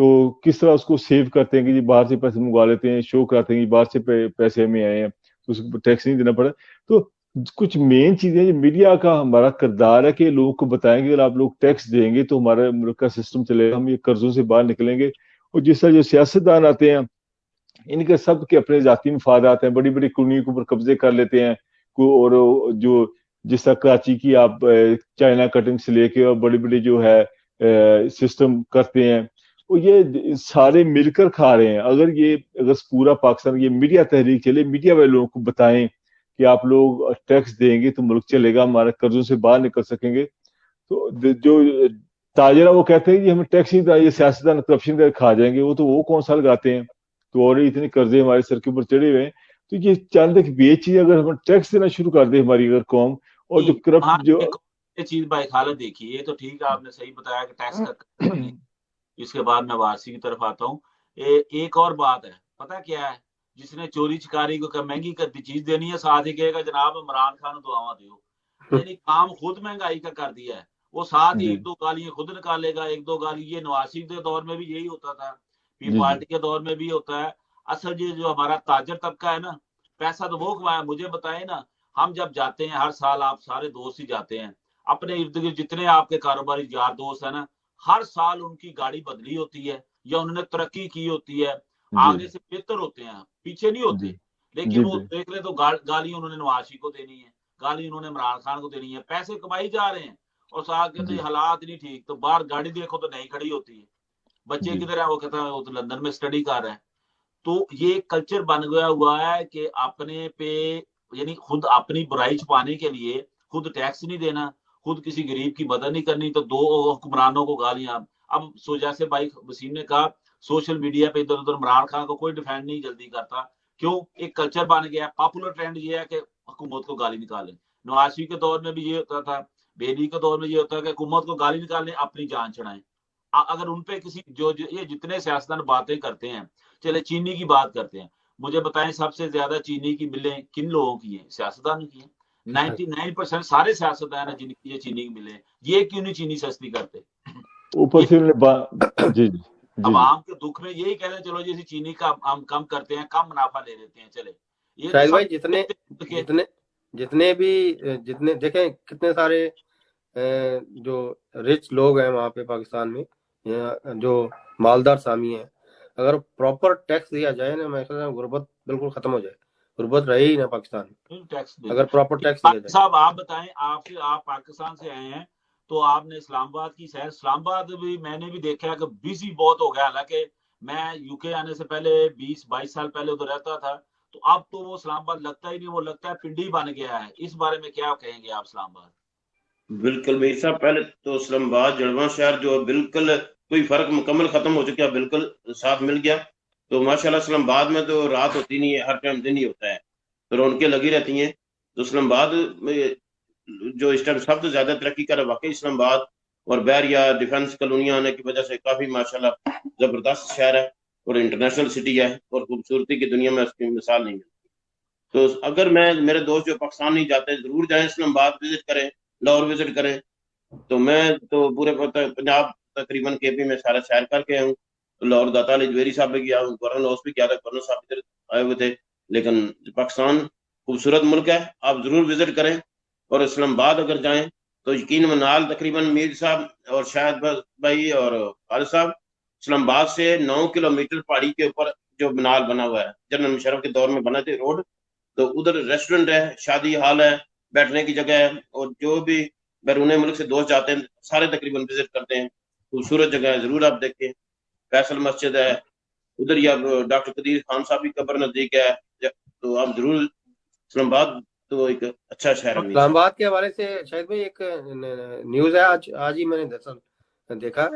تو کس طرح اس کو سیو کرتے ہیں کہ جی باہر سے پیسے منگوا لیتے ہیں, شو کراتے ہیں کہ باہر سے پیسے ہمیں آئے ہیں, تو اس کو ٹیکس نہیں دینا پڑا. تو کچھ مین چیزیں جو میڈیا کا ہمارا کردار ہے کہ لوگوں کو بتائیں گے اگر آپ لوگ ٹیکس دیں گے تو ہمارا ملک کا سسٹم چلے گا, ہم یہ قرضوں سے باہر نکلیں گے. اور جس طرح جو سیاستدان آتے ہیں ان کے سب کے اپنے ذاتی مفادات ہیں, بڑی بڑی کالونیوں کے اوپر قبضے کر لیتے ہیں, اور جو جس طرح کراچی کی آپ چائنا کٹنگ سے لے کے اور بڑی بڑی جو ہے سسٹم کرتے ہیں, وہ یہ سارے مل کر کھا رہے ہیں. اگر پورا پاکستان یہ میڈیا تحریک چلے, میڈیا والے لوگوں کو بتائیں کہ آپ لوگ ٹیکس دیں گے تو ملک چلے گا, ہمارے قرضوں سے باہر نکل سکیں گے. تو جو تاجر وہ کہتے ہیں کہ ہمیں ٹیکس نہیں دیا, یہ سیاستدان کرپشن کر کھا جائیں گے, وہ کون سا لگاتے ہیں, تو اور اتنے قرضے ہمارے سر کے اوپر چڑھے ہوئے ہیں. تو یہ چند یہ چیز اگر ہم ٹیکس دینا شروع کر دیں ہماری اگر قوم, اور جو کرپٹ جو چیز بھائی خالد دیکھیے, یہ تو ٹھیک ہے آپ نے صحیح بتایا کہ ٹیکس کا, اس کے بعد میں وارسی کی طرف آتا ہوں. ایک اور بات ہے, پتہ کیا ہے, جس نے چوری چکاری کو مہنگی کرتی چیز دینی ہے, ساتھ ہی کہے گا جناب عمران خان دعاواں دیو. یعنی کام خود مہنگائی کا کر دیا ہے, وہ ساتھ ہی ایک دو گالیاں خود نکالے گا, ایک دو گالی. یہ نواز شریف کے دور میں بھی یہی ہوتا تھا, پی پارٹی کے دور میں بھی ہوتا ہے. اصل یہ جو ہمارا تاجر طبقہ ہے نا, پیسہ تو وہ کمایا. مجھے بتائیں نا, ہم جب جاتے ہیں ہر سال, آپ سارے دوست ہی جاتے ہیں, اپنے ارد گرد جتنے آپ کے کاروباری یار دوست ہیں نا, ہر سال ان کی گاڑی بدلی ہوتی ہے یا انہوں نے ترقی کی ہوتی ہے, آگے سے بہتر ہوتے ہیں, پیچھے نہیں ہوتے. لیکن وہ دیکھ لیں تو گالی انہوں نے نواز شریف کو دینی ہے, گالی انہوں نے عمران خان کو دینی ہے. پیسے کمائی جا رہے ہیں اور ساتھ کہتے ہیں حالات نہیں ٹھیک, تو باہر گاڑی دیکھو تو نہیں کھڑی ہوتی ہے. بچے کدھر ہے, وہ کہتا ہے وہ تو لندن میں اسٹڈی کر رہا ہے. تو یہ کلچر بن گیا ہوا ہے کہ اپنے پہ, یعنی خود اپنی برائی چھپانے کے لیے خود ٹیکس نہیں دینا, خود کسی غریب کی مدد نہیں کرنی, تو دو حکمرانوں کو گالیاں. اب جیسے بھائی وسیم نے کہا, سوشل میڈیا پہ ادھر ادھر عمران خان کو کوئی ڈیفینڈ نہیں جلدی کرتا. کیوں؟ ایک کلچر بن گیا, پاپولر ٹرینڈ یہ ہے کہ حکومت کو گالی نکالیں. نواز شریف کے دور میں بھی یہ ہوتا تھا, بیلی کے دور میں یہ ہوتا ہے کہ حکومت کو گالی نکالیں, اپنی جان چھڑائیں. اگر ان پہ کسی جو یہ جتنے سیاستدان باتیں کرتے ہیں, چلے چینی کی بات کرتے ہیں, مجھے بتائیں سب سے زیادہ چینی کی ملیں کن لوگوں کی ہیں؟ سیاستدانوں کی ہیں. 99% سارے سیاستدان ہیں جن کی یہ چینی کی ملیں. یہ کیوں نہیں چینی سستی کرتے؟ اوپر سے جی عوام کے دکھ میں یہی کہتے ہیں چلو جی چینی کا ہم کم کرتے ہیں, کم منافع لے لیتے ہیں. چلے شاہد بھائی جتنے دیکھیں کتنے سارے جو رچ لوگ ہیں وہاں پہ پاکستان میں, جو مالدار سامی ہیں, اگر پراپر ٹیکس دیا جائے نا, میں کہتا ہوں غربت بالکل ختم ہو جائے. غربت رہے ہی نا پاکستان میں اگر پراپر ٹیکس دیا جائے. صاحب آپ بتائیں, آپ پاکستان سے آئے ہیں تو آپ نے اسلام آباد کی سیر, اسلام آباد بھی میں نے بھی دیکھا کہ بزی بہت ہو گیا. حالانکہ میں یو کے آنے سے پہلے 20-22 سال پہلے ادھر رہتا تھا, تو اب تو وہ اسلام آباد لگتا ہی نہیں, وہ لگتا ہے پنڈی بن گیا ہے. اس بارے میں کیا کہیں گے آپ اسلام آباد؟ بالکل میر صاحب, پہلے تو اسلام آباد جڑواں شہر جو بالکل کوئی فرق مکمل ختم ہو چکا, بالکل ساتھ مل گیا. تو ماشاءاللہ اسلام آباد میں تو رات ہوتی نہیں ہے, ہر ٹائم دن ہی ہوتا ہے, تو رونقیں لگی رہتی ہیں. تو اسلام آباد میں جو اس ٹائم سب سے زیادہ ترقی کر رہا ہے واقعی اسلام آباد, اور بحریہ ڈیفنس کالونیاں آنے کی وجہ سے کافی ماشاءاللہ زبردست شہر ہے اور انٹرنیشنل سٹی ہے, اور خوبصورتی کی دنیا میں اس کی مثال نہیں ملتی. تو اگر میرے دوست جو پاکستان نہیں جاتے ضرور جائیں, اسلام آباد وزٹ کریں, لاہور وزٹ کریں. تو میں تو پورے پنجاب تقریباً کے پی میں سارا سیر کر کے ہوں. لاہور داتا علی جویری صاحب بھی گیا ہوں, گورنر ہاؤس بھی گیا تھا, گورنر صاحب ادھر آئے ہوئے تھے. لیکن پاکستان خوبصورت ملک ہے, آپ ضرور وزٹ کریں. اور اسلام آباد اگر جائیں تو یقین منال تقریباً میر صاحب اور شاہد بھائی اور خالد صاحب, اسلام آباد سے 9 کلومیٹر پہاڑی کے اوپر جو منال بنا ہوا ہے, جنرل مشرف کے دور میں بنا تھے روڈ, تو ادھر ریسٹورنٹ ہے, شادی ہال ہے, بیٹھنے کی جگہ ہے, اور جو بھی بیرون ملک سے دوست جاتے ہیں سارے تقریباً وزٹ کرتے ہیں. خوبصورت جگہ ہے, ضرور آپ دیکھیں. فیصل مسجد ہے ادھر, یا ڈاکٹر قدیر خان صاحب کی قبر نزدیک ہے, تو آپ ضرور اسلام آباد تو ایک اچھا شہر ہے. اسلام آباد کے حوالے سے شاید بھائی ایک نیوز ہے, آج ہی میں نے دیکھا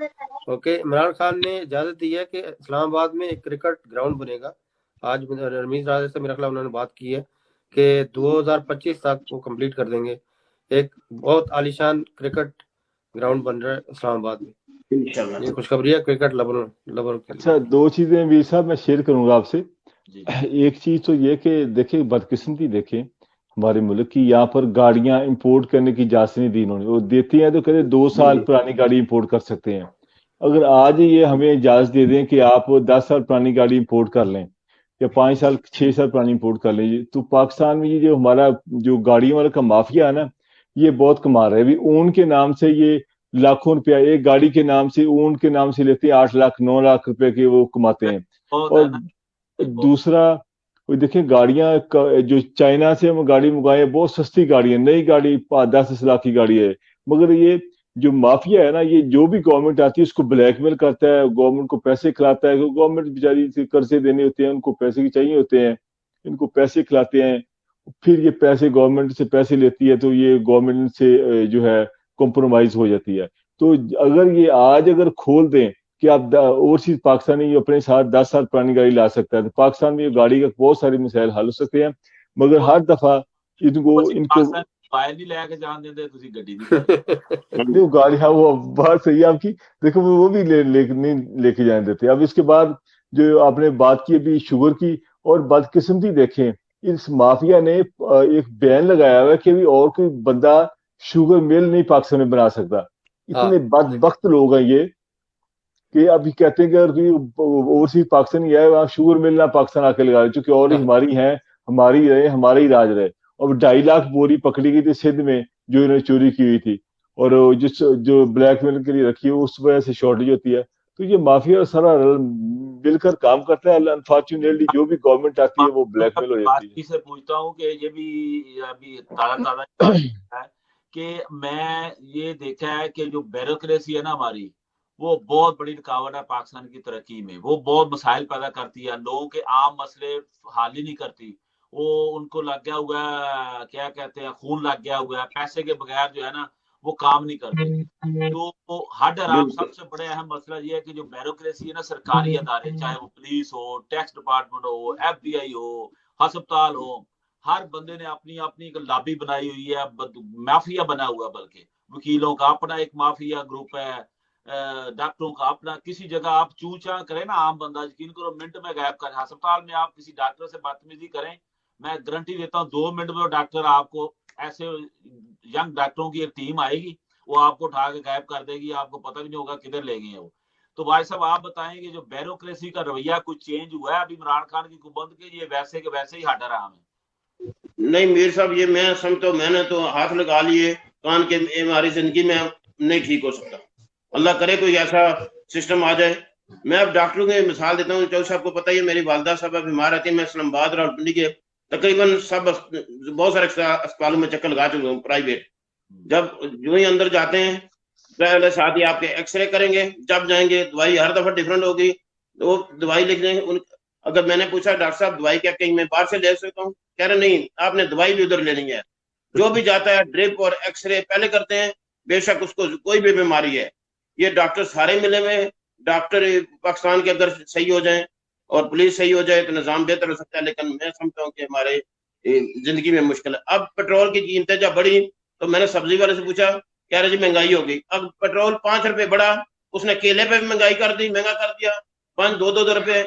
کہ عمران خان نے اجازت دی ہے کہ اسلام آباد میں ایک کرکٹ گراؤنڈ بنے گا. آج رمیز راجہ سے میرا خیال انہوں نے بات کی ہے کہ 2025 تک وہ کمپلیٹ کر دیں گے. ایک بہت عالیشان کرکٹ گراؤنڈ بن رہا ہے اسلام آباد میں, یہ خوشخبری ہے کرکٹ لبر. اچھا, 2 چیزیں ویر صاحب میں شیئر کروں گا آپ سے. ایک چیز تو یہ کہ دیکھیں بدقسمتی دیکھیں ہمارے ملک کی, یہاں پر گاڑیاں امپورٹ کرنے کی اجازت نہیں دی انہوں نے. وہ دیتی ہیں تو کہتے 2 سال پرانی گاڑی امپورٹ کر سکتے ہیں. اگر آج یہ ہمیں اجازت دے دیں کہ آپ 10 سال پرانی گاڑی امپورٹ کر لیں یا 5 سال 6 سال پرانی امپورٹ کر لیں، تو پاکستان میں یہ جو ہمارا جو گاڑیوں والا کا مافیا ہے نا، یہ بہت کما رہا ہے. ابھی اون کے نام سے یہ لاکھوں روپیہ ایک گاڑی کے نام سے، اون کے نام سے لیتے ہیں، 8 لاکھ 9 لاکھ روپے کے وہ کماتے ہیں. اور دوسرا وہ دیکھیں گاڑیاں جو چائنا سے ہم گاڑی منگائے بہت سستی گاڑی ہے، نئی گاڑی 10 لاکھ کی گاڑی ہے، مگر یہ جو مافیا ہے نا، یہ جو بھی گورنمنٹ آتی ہے اس کو بلیک میل کرتا ہے، گورنمنٹ کو پیسے کھلاتا ہے. گورنمنٹ بیچاری سے قرضے دینے ہوتے ہیں، ان کو پیسے کی چاہیے ہوتے ہیں، ان کو پیسے کھلاتے ہیں، پھر یہ پیسے گورنمنٹ سے پیسے لیتی ہے تو یہ گورنمنٹ سے جو ہے کمپرومائز ہو جاتی ہے. تو اگر یہ آج اگر کھول دیں کہ آپ اوورسیز پاکستانی اپنے ساتھ 10 سال پرانی گاڑی لا سکتا ہے، تو پاکستان میں یہ گاڑی کا بہت سارے مسائل حل ہو سکتے ہیں. مگر ہر دفعہ ان کو نہیں لے کے جان دیں تسی گڈی دی نہیں گاڑی، ہاں وہ بات صحیح ہے آپ کی. دیکھو وہ بھی نہیں لے کے جانے دیتے. اب اس کے بعد جو آپ نے بات کی ابھی شوگر کی اور بدقسمتی دیکھیں، اس مافیا نے ایک بین لگایا ہوا ہے کہ ابھی اور کوئی بندہ شوگر مل نہیں پاکستان میں بنا سکتا. اتنے بدبخت لوگ ہیں یہ کہ ابھی کہتے ہیں کہ اگر کوئی اوورسیز پاکستانی ہے وہاں شوگر مل نہ پاکستان آ کے لگا رہے، چونکہ اور ہماری ہیں، ہماری رہے، ہمارے ہی راج رہے. اور 2.5 لاکھ بوری پکڑی گئی تھی سندھ میں جو انہوں نے چوری کی ہوئی تھی، اور جو بلیک میل کے لیے رکھی ہے اس وجہ سے شارٹیج ہوتی ہے. تو یہ مافیا سارا مل کر کام کرتا ہے. انفارچونیٹلی جو بھی گورنمنٹ آتی ہے وہ بلیک میل ہو جاتی ہے. سے پوچھتا ہوں کہ یہ بھی ابھی تازہ ہے کہ میں یہ دیکھا ہے کہ جو بیوروکریسی ہے نا ہماری، وہ بہت بڑی رکاوٹ ہے پاکستان کی ترقی میں. وہ بہت مسائل پیدا کرتی ہے، لوگوں کے عام مسئلے حل ہی نہیں کرتی. وہ ان کو لگ گیا ہوا ہے، کیا کہتے ہیں، خون لگ گیا ہوا ہے، پیسے کے بغیر جو ہے نا وہ کام نہیں کرتے. تو ہر ڈرام سب سے بڑے اہم مسئلہ یہ ہے کہ جو بیوروکریسی ہے نا، سرکاری ادارے، چاہے وہ پولیس ہو، ٹیکس ڈپارٹمنٹ ہو، ایف بی آئی ہو، ہسپتال ہو، ہر بندے نے اپنی اپنی لابی بنائی ہوئی ہے، مافیا بنا ہوا. بلکہ وکیلوں کا اپنا ایک مافیا گروپ ہے، ڈاکٹروں کا اپنا. کسی جگہ آپ چوں چاں کریں نا، عام بندہ یقین کرو منٹ میں غائب کر. ہسپتال میں آپ کسی ڈاکٹر سے بدتمیزی کریں، میں گارنٹی دیتا ہوں 2 منٹ میں ڈاکٹر آپ کو، ایسے ینگ ڈاکٹروں کی ایک ٹیم آئے گی، وہ آپ کو اٹھا کے غائب کر دے گی، آپ کو پتہ بھی نہیں ہوگا کدھر لے گئے ہیں وہ. تو بھائی صاحب آپ بتائیں کہ جو بیوروکریسی کا رویہ کچھ چینج ہوا ہے ابھی عمران خان کی حکومت کے، یہ ویسے کے ویسے ہی ہٹ رہا ہے؟ نہیں میر صاحب، یہ میں سمجھتا ہوں، میں نے تو ہاتھ لگا لیے کان کے، ہماری زندگی میں نہیں ٹھیک ہو سکتا. اللہ کرے کوئی ایسا سسٹم آ جائے. میں اب ڈاکٹروں کی مثال دیتا ہوں. چودھری صاحب کو پتہ ہے میری والدہ صاحب بیمار رہتی ہیں، میں اسلام آباد راولپنڈی کے تقریباً بہت سارے اسپتالوں میں چکر لگا چکا ہوں پرائیویٹ. جب جو ہی اندر جاتے ہیں پہلے ساتھ ہی آپ کے ایکس رے کریں گے، جب جائیں گے دوائی ہر دفعہ ڈفرینٹ ہوگی، وہ دوائی لکھ دیں گے. اگر میں نے پوچھا ڈاکٹر صاحب دوائی کیا کہیں میں باہر سے لے سکتا ہوں، کہہ رہے نہیں، آپ نے دوائی بھی ادھر لینی ہے. جو بھی جاتا ہے ڈرپ اور ایکس رے پہلے کرتے ہیں، بے شک اس کو کوئی بھی بیماری ہے. یہ ڈاکٹر سارے ملے ہوئے. ڈاکٹر پاکستان کے اگر صحیح ہو جائیں اور پولیس صحیح ہو جائے تو نظام بہتر ہو سکتا ہے. لیکن میں سمجھتا ہوں کہ ہمارے زندگی میں مشکل ہے. اب پیٹرول کی قیمتیں جب بڑھی تو میں نے سبزی والے سے پوچھا، کہہ رہے جی مہنگائی ہو گئی. اب پیٹرول 5 روپے بڑھا، اس نے کیلے پہ بھی مہنگائی کر دی، مہنگا کر دیا. 2 روپے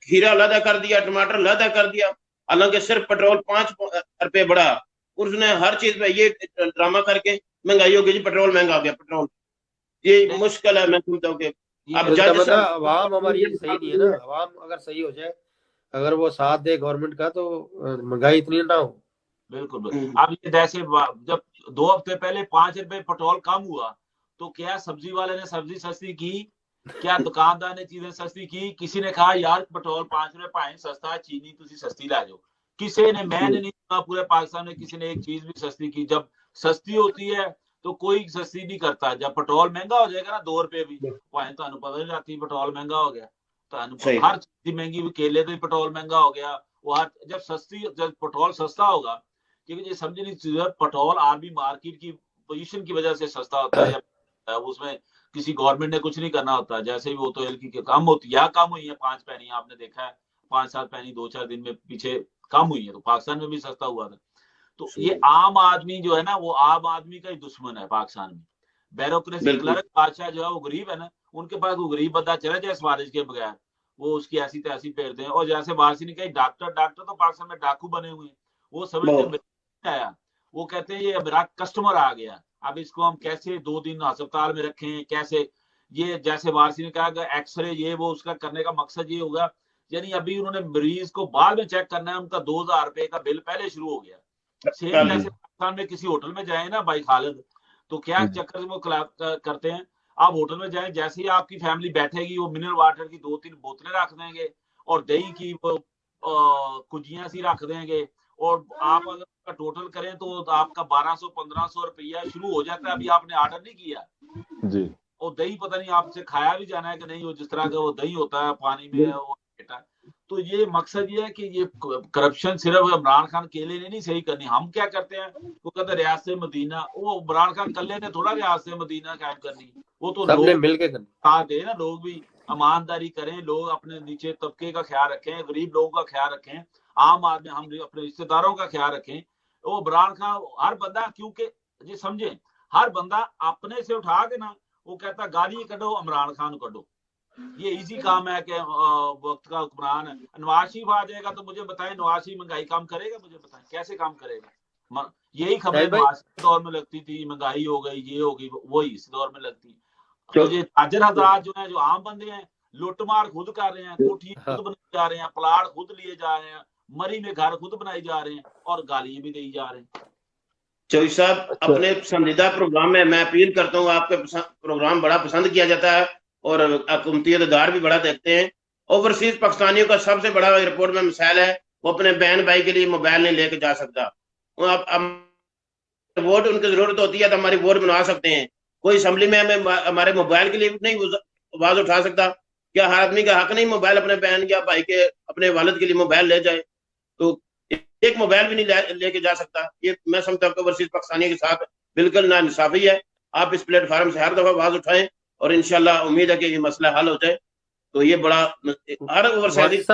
کھیرا علیحدہ کر دیا، ٹماٹر علیحدہ کر دیا. حالانکہ صرف پیٹرول 5 روپے بڑھا، اس نے ہر چیز پہ یہ ڈرامہ کر کے مہنگائی ہو گئی جی پیٹرول مہنگا ہو گیا. پیٹرول یہ مشکل ہے. میں سمجھتا ہوں کہ اب جج عوام ہماری صحیح نہیں ہے نا. عوام اگر صحیح ہو جائے، اگر وہ ساتھ دے گورنمنٹ کا، تو مہنگائی اتنی نہ ہو. بالکل. اب یہ جیسے جب 2 ہفتے پہلے 5 روپے پیٹرول کم ہوا تو کیا سبزی والے نے سبزی سستی کی؟ کیا دکاندار نے چیزیں سستی کی؟ کسی نے کہا یار پیٹرول 5 روپے پائیں سستا ہے، چینی تسی سستی لا جاؤ؟ کسی نے، میں نے نہیں سنا پورے پاکستان میں کسی نے ایک چیز بھی سستی کی. جب سستی ہوتی ہے تو کوئی سستی نہیں کرتا. جب پیٹرول مہنگا ہو جائے گا نا 2 روپے بھی پائیں، تو پتہ نہیں لگتی پیٹرول مہنگا ہو گیا. تو ہر چیز مہنگی ہوئی، کیلے تو پیٹرول مہنگا ہو گیا. وہ جب پیٹرول سستا ہوگا، کیونکہ یہ سمجھنے کی ضرورت، پیٹرول عالمی مارکیٹ کی پوزیشن کی وجہ سے سستا ہوتا ہے، یا اس میں کسی گورنمنٹ نے کچھ نہیں کرنا ہوتا. جیسے وہ تو کی کم ہوتی ہے، کم ہوئی ہے 5 پینی، آپ نے دیکھا ہے 5-7 پینی 2-4 دن میں پیچھے کم ہوئی ہے، تو پاکستان میں بھی سستا ہوا تھا. تو یہ عام آدمی جو ہے نا، وہ عام آدمی کا ہی دشمن ہے پاکستان میں. بیوروکریسی کلرک بادشاہ جو ہے وہ غریب ہے نا، ان کے پاس وہ غریب بندہ چلے جائے سفارش کے بغیر، وہ اس کی ایسی تیسی پھیر دیں. اور جیسے وارسی نے کہا ڈاکٹر تو پاکستان میں ڈاکو بنے ہوئے ہیں. وہ سمجھتے آیا، وہ کہتے ہیں یہ میرا کسٹمر آ گیا، اب اس کو ہم کیسے 2 دن ہسپتال میں رکھیں، کیسے یہ جیسے وارسی نے کہا کہ ایکس رے یہ وہ اس کا کرنے کا مقصد یہ ہوگا، یعنی ابھی انہوں نے مریض کو بعد میں چیک کرنا ہے، ان کا 2000 روپے کا بل پہلے شروع ہو گیا۔ سیم جیسے پاکستان میں کسی ہوٹل میں جائیں نا بھائی خالد، تو کیا چکر وہ کرتے ہیں، آپ ہوٹل میں جائیں، جیسے ہی آپ کی فیملی بیٹھے گی وہ منرل واٹر کی 2-3 بوتلیں رکھ دیں گے اور دہی کی کجیاں سی رکھ دیں گے، اور آپ اگر ٹوٹل کریں تو آپ کا 1200-1500 روپیہ شروع ہو جاتا ہے، ابھی آپ نے آرڈر نہیں کیا جی، اور دہی پتہ نہیں آپ سے کھایا بھی جانا ہے کہ نہیں، وہ جس طرح کا وہ دہی ہوتا ہے پانی میں وہ بیٹا۔ تو یہ مقصد یہ ہے کہ یہ کرپشن صرف عمران خان اکیلے نے نہیں صحیح کرنی، ہم کیا کرتے ہیں، وہ کہتے ہیں ریاست مدینہ، وہ عمران خان کلے نے تھوڑا ریاست مدینہ قائم کرنی، وہ تو سب نے لوگ مل کے کرنی، ساتھ دیں نا، لوگ بھی ایمانداری کریں، لوگ اپنے نیچے طبقے کا خیال رکھیں، غریب لوگوں کا خیال رکھیں، عام آدمی ہم اپنے رشتے داروں کا خیال رکھیں۔ وہ عمران خان ہر بندہ، کیونکہ جی سمجھیں، ہر بندہ اپنے سے اٹھا کے نا وہ کہتا گالی کڈو عمران خان کڈو، یہ ایزی کام ہے کہ وقت کا حکمران ہے۔ نواز شریف آ جائے گا تو مجھے بتائیں نواز شریف مہنگائی کام کرے گا؟ مجھے بتائیں کیسے کام کرے گا؟ یہی خبریں نواز شریف کے دور میں لگتی تھی، مہنگائی ہو گئی، یہ ہو گئی، وہی اس دور میں لگتی۔ تو یہ تاجر حضرات جو ہیں، جو عام بندے ہیں، لوٹ مار خود کر رہے ہیں، کوٹھی خود بنائی جا رہے ہیں، پلاٹ خود لیے جا رہے ہیں، مری میں گھر خود بنائی جا رہے ہیں اور گالیاں بھی دی جا رہے ہیں۔ چوہدری صاحب اپنے پسندیدہ پروگرام میں اپیل کرتا ہوں، آپ کا پروگرام بڑا پسند کیا جاتا ہے اور حکومتی ادارے بھی بڑا دیکھتے ہیں۔ اوورسیز پاکستانیوں کا سب سے بڑا رپورٹ میں مسائل ہے، وہ اپنے بہن بھائی کے لیے موبائل نہیں لے کے جا سکتا۔ ووٹ ان کی ضرورت ہوتی ہے تو ہماری ووٹ بنوا سکتے ہیں، کوئی اسمبلی میں ہمیں ہمارے موبائل کے لیے نہیں آواز اٹھا سکتا؟ کیا ہر آدمی کا حق نہیں موبائل اپنے بہن یا بھائی کے اپنے والد کے لیے موبائل لے جائے؟ تو ایک موبائل بھی نہیں لے کے جا سکتا۔ یہ میں سمجھتا ہوں کہ اوورسیز پاکستانی کے ساتھ بالکل ناانصافی ہے۔ آپ اس پلیٹ فارم سے ہر دفعہ آواز اٹھائیں اور انشاءاللہ امید ہے کہ یہ مسئلہ حل ہو جائے۔ تو یہ بڑا ہر اوورسیز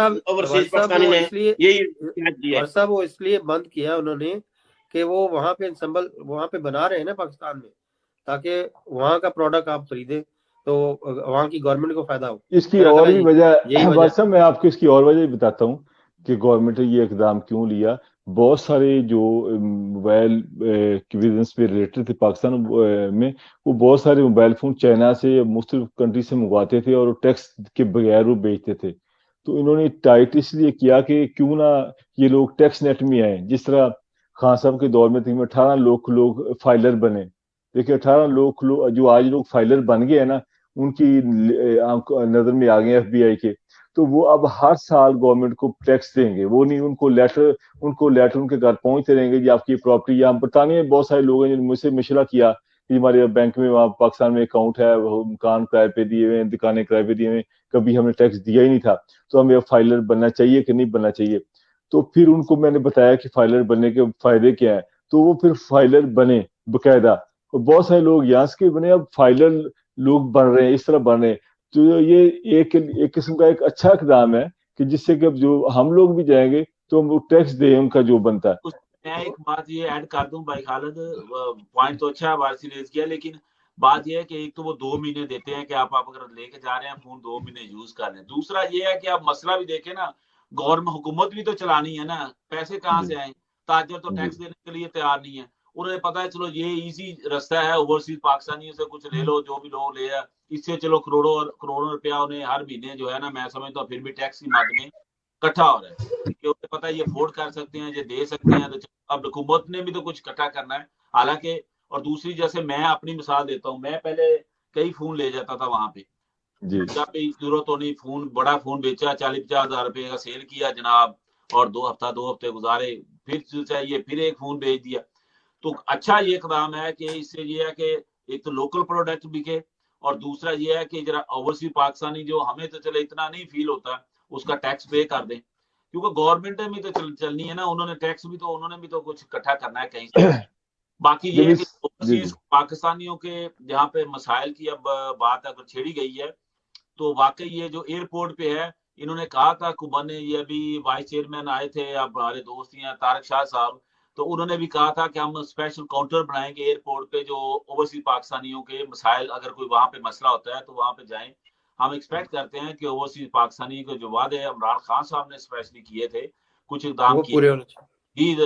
پاکستانی نے یہی صاحب وہ اس لیے بند کیا انہوں نے کہ وہ وہاں پہ انسمبل وہاں پہ بنا رہے ہیں نا پاکستان میں، تاکہ وہاں کا پروڈکٹ آپ خریدیں تو وہاں کی گورنمنٹ کو فائدہ ہو۔ اس کی اور بھی وجہ ہے، میں آپ کو اس کی اور وجہ بتاتا ہوں کہ گورنمنٹ نے یہ اقدام کیوں لیا۔ بہت سارے جو موبائل کی بزنس پہ ریلیٹڈ تھے پاکستان میں، وہ بہت سارے موبائل فون چائنا سے یا مختلف کنٹری سے منگواتے تھے اور ٹیکس کے بغیر وہ بیچتے تھے۔ تو انہوں نے ٹائٹ اس لیے کیا کہ کیوں نہ یہ لوگ ٹیکس نیٹ میں آئیں، جس طرح خان صاحب کے دور میں 18 لوگ فائلر بنے۔ دیکھیں 18 لوگ جو آج لوگ فائلر بن گئے ہیں نا، ان کی نظر میں آ گئے FBI کے، تو وہ اب ہر سال گورنمنٹ کو ٹیکس دیں گے۔ وہ نہیں ان کو لیٹر ان کے گھر پہنچتے رہیں گے جی آپ کی پراپرٹی۔ یہاں برطانیہ میں بہت سارے لوگ ہیں جنہوں نے مجھ سے مشورہ کیا کہ ہمارے بینک میں وہاں پاکستان میں اکاؤنٹ ہے، مکان کرائے پہ دیے ہوئے ہیں، دکانیں کرائے پہ دیے ہوئے ہیں، کبھی ہم نے ٹیکس دیا ہی نہیں تھا، تو ہمیں فائلر بننا چاہیے کہ نہیں بننا چاہیے؟ تو پھر ان کو میں نے بتایا کہ فائلر بننے کے فائدے کیا ہیں، تو وہ پھر فائلر بنے باقاعدہ، اور بہت سارے لوگ یہاں سے بنے، اب فائلر لوگ بن رہے ہیں، اس طرح بن رہے ہیں۔ تو یہ ایک قسم کا ایک اچھا اقدام ہے کہ جس سے کہ جو ہم لوگ بھی جائیں گے تو وہ ٹیکس دیں ان کا جو بنتا ہے۔ میں ایک بات یہ ایڈ کر دوں بھائی خالد، پوائنٹ تو اچھا وارسی ریز کیا، لیکن بات یہ ہے کہ ایک تو وہ 2 مہینے دیتے ہیں کہ آپ اگر لے کے جا رہے ہیں فون 2 مہینے یوز کر لیں۔ دوسرا یہ ہے کہ آپ مسئلہ بھی دیکھیں نا، گورنمنٹ حکومت بھی تو چلانی ہے نا، پیسے کہاں سے آئیں؟ تاجر تو ٹیکس دینے کے لیے تیار نہیں ہے، انہیں پتا ہے چلو یہ ایزی رستہ ہے، اوورسیز پاکستانیوں سے کچھ لے لو، جو بھی لو لے ہے، اس سے چلو کروڑوں روپیہ انہیں ہر مہینے جو ہے نا، میں سمجھتا ہوں پھر بھی ٹیکس کی مد میں اکٹھا ہو رہا ہے کہ انہیں پتا ہے یہ افورڈ کر سکتے ہیں، یہ دے سکتے ہیں، تو اب حکومت نے بھی تو کچھ اکٹھا کرنا ہے۔ حالانکہ اور دوسری، جیسے میں اپنی مثال دیتا ہوں، میں پہلے کئی فون لے جاتا تھا وہاں پہ، جب بھی ضرورت ہونی فون، بڑا فون بیچا 40-50 ہزار روپے کا سیل کیا جناب، اور 2 ہفتے گزارے، پھر چاہیے پھر ایک فون بیچ دیا۔ تو اچھا یہ اقدام ہے کہ اس سے یہ ہے کہ ایک تو لوکل پروڈکٹ بکے، اور دوسرا یہ ہے کہ ذرا اوورسیز پاکستانی جو ہمیں تو چلے اتنا نہیں فیل ہوتا، اس کا ٹیکس پے کر دیں، کیونکہ گورنمنٹ میں تو چلنی ہے نا، انہوں نے ٹیکس بھی تو انہوں نے بھی تو کچھ اکٹھا کرنا ہے کہیں سے۔ باقی یہ ہے کہ اوورسیز پاکستانیوں کے جہاں پہ مسائل کی اب بات اگر چھیڑی گئی ہے، تو واقعی یہ جو ایئرپورٹ پہ ہے، انہوں نے کہا تھا کبن نے، یہ ابھی وائس چیئرمین آئے تھے، اب ہمارے دوست ہیں طارق شاہ صاحب، تو انہوں نے بھی کہا تھا کہ ہم اسپیشل کاؤنٹر بنائیں گے ایئرپورٹ پہ، جو اوورسیز پاکستانیوں کے مسائل، اگر کوئی وہاں پہ مسئلہ ہوتا ہے تو وہاں پہ جائیں۔ ہم ایکسپیکٹ کرتے ہیں کہ اوورسیز پاکستانی کے جو وعدے عمران خان صاحب نے اسپیشلی کیے تھے، کچھ اقدام کیے،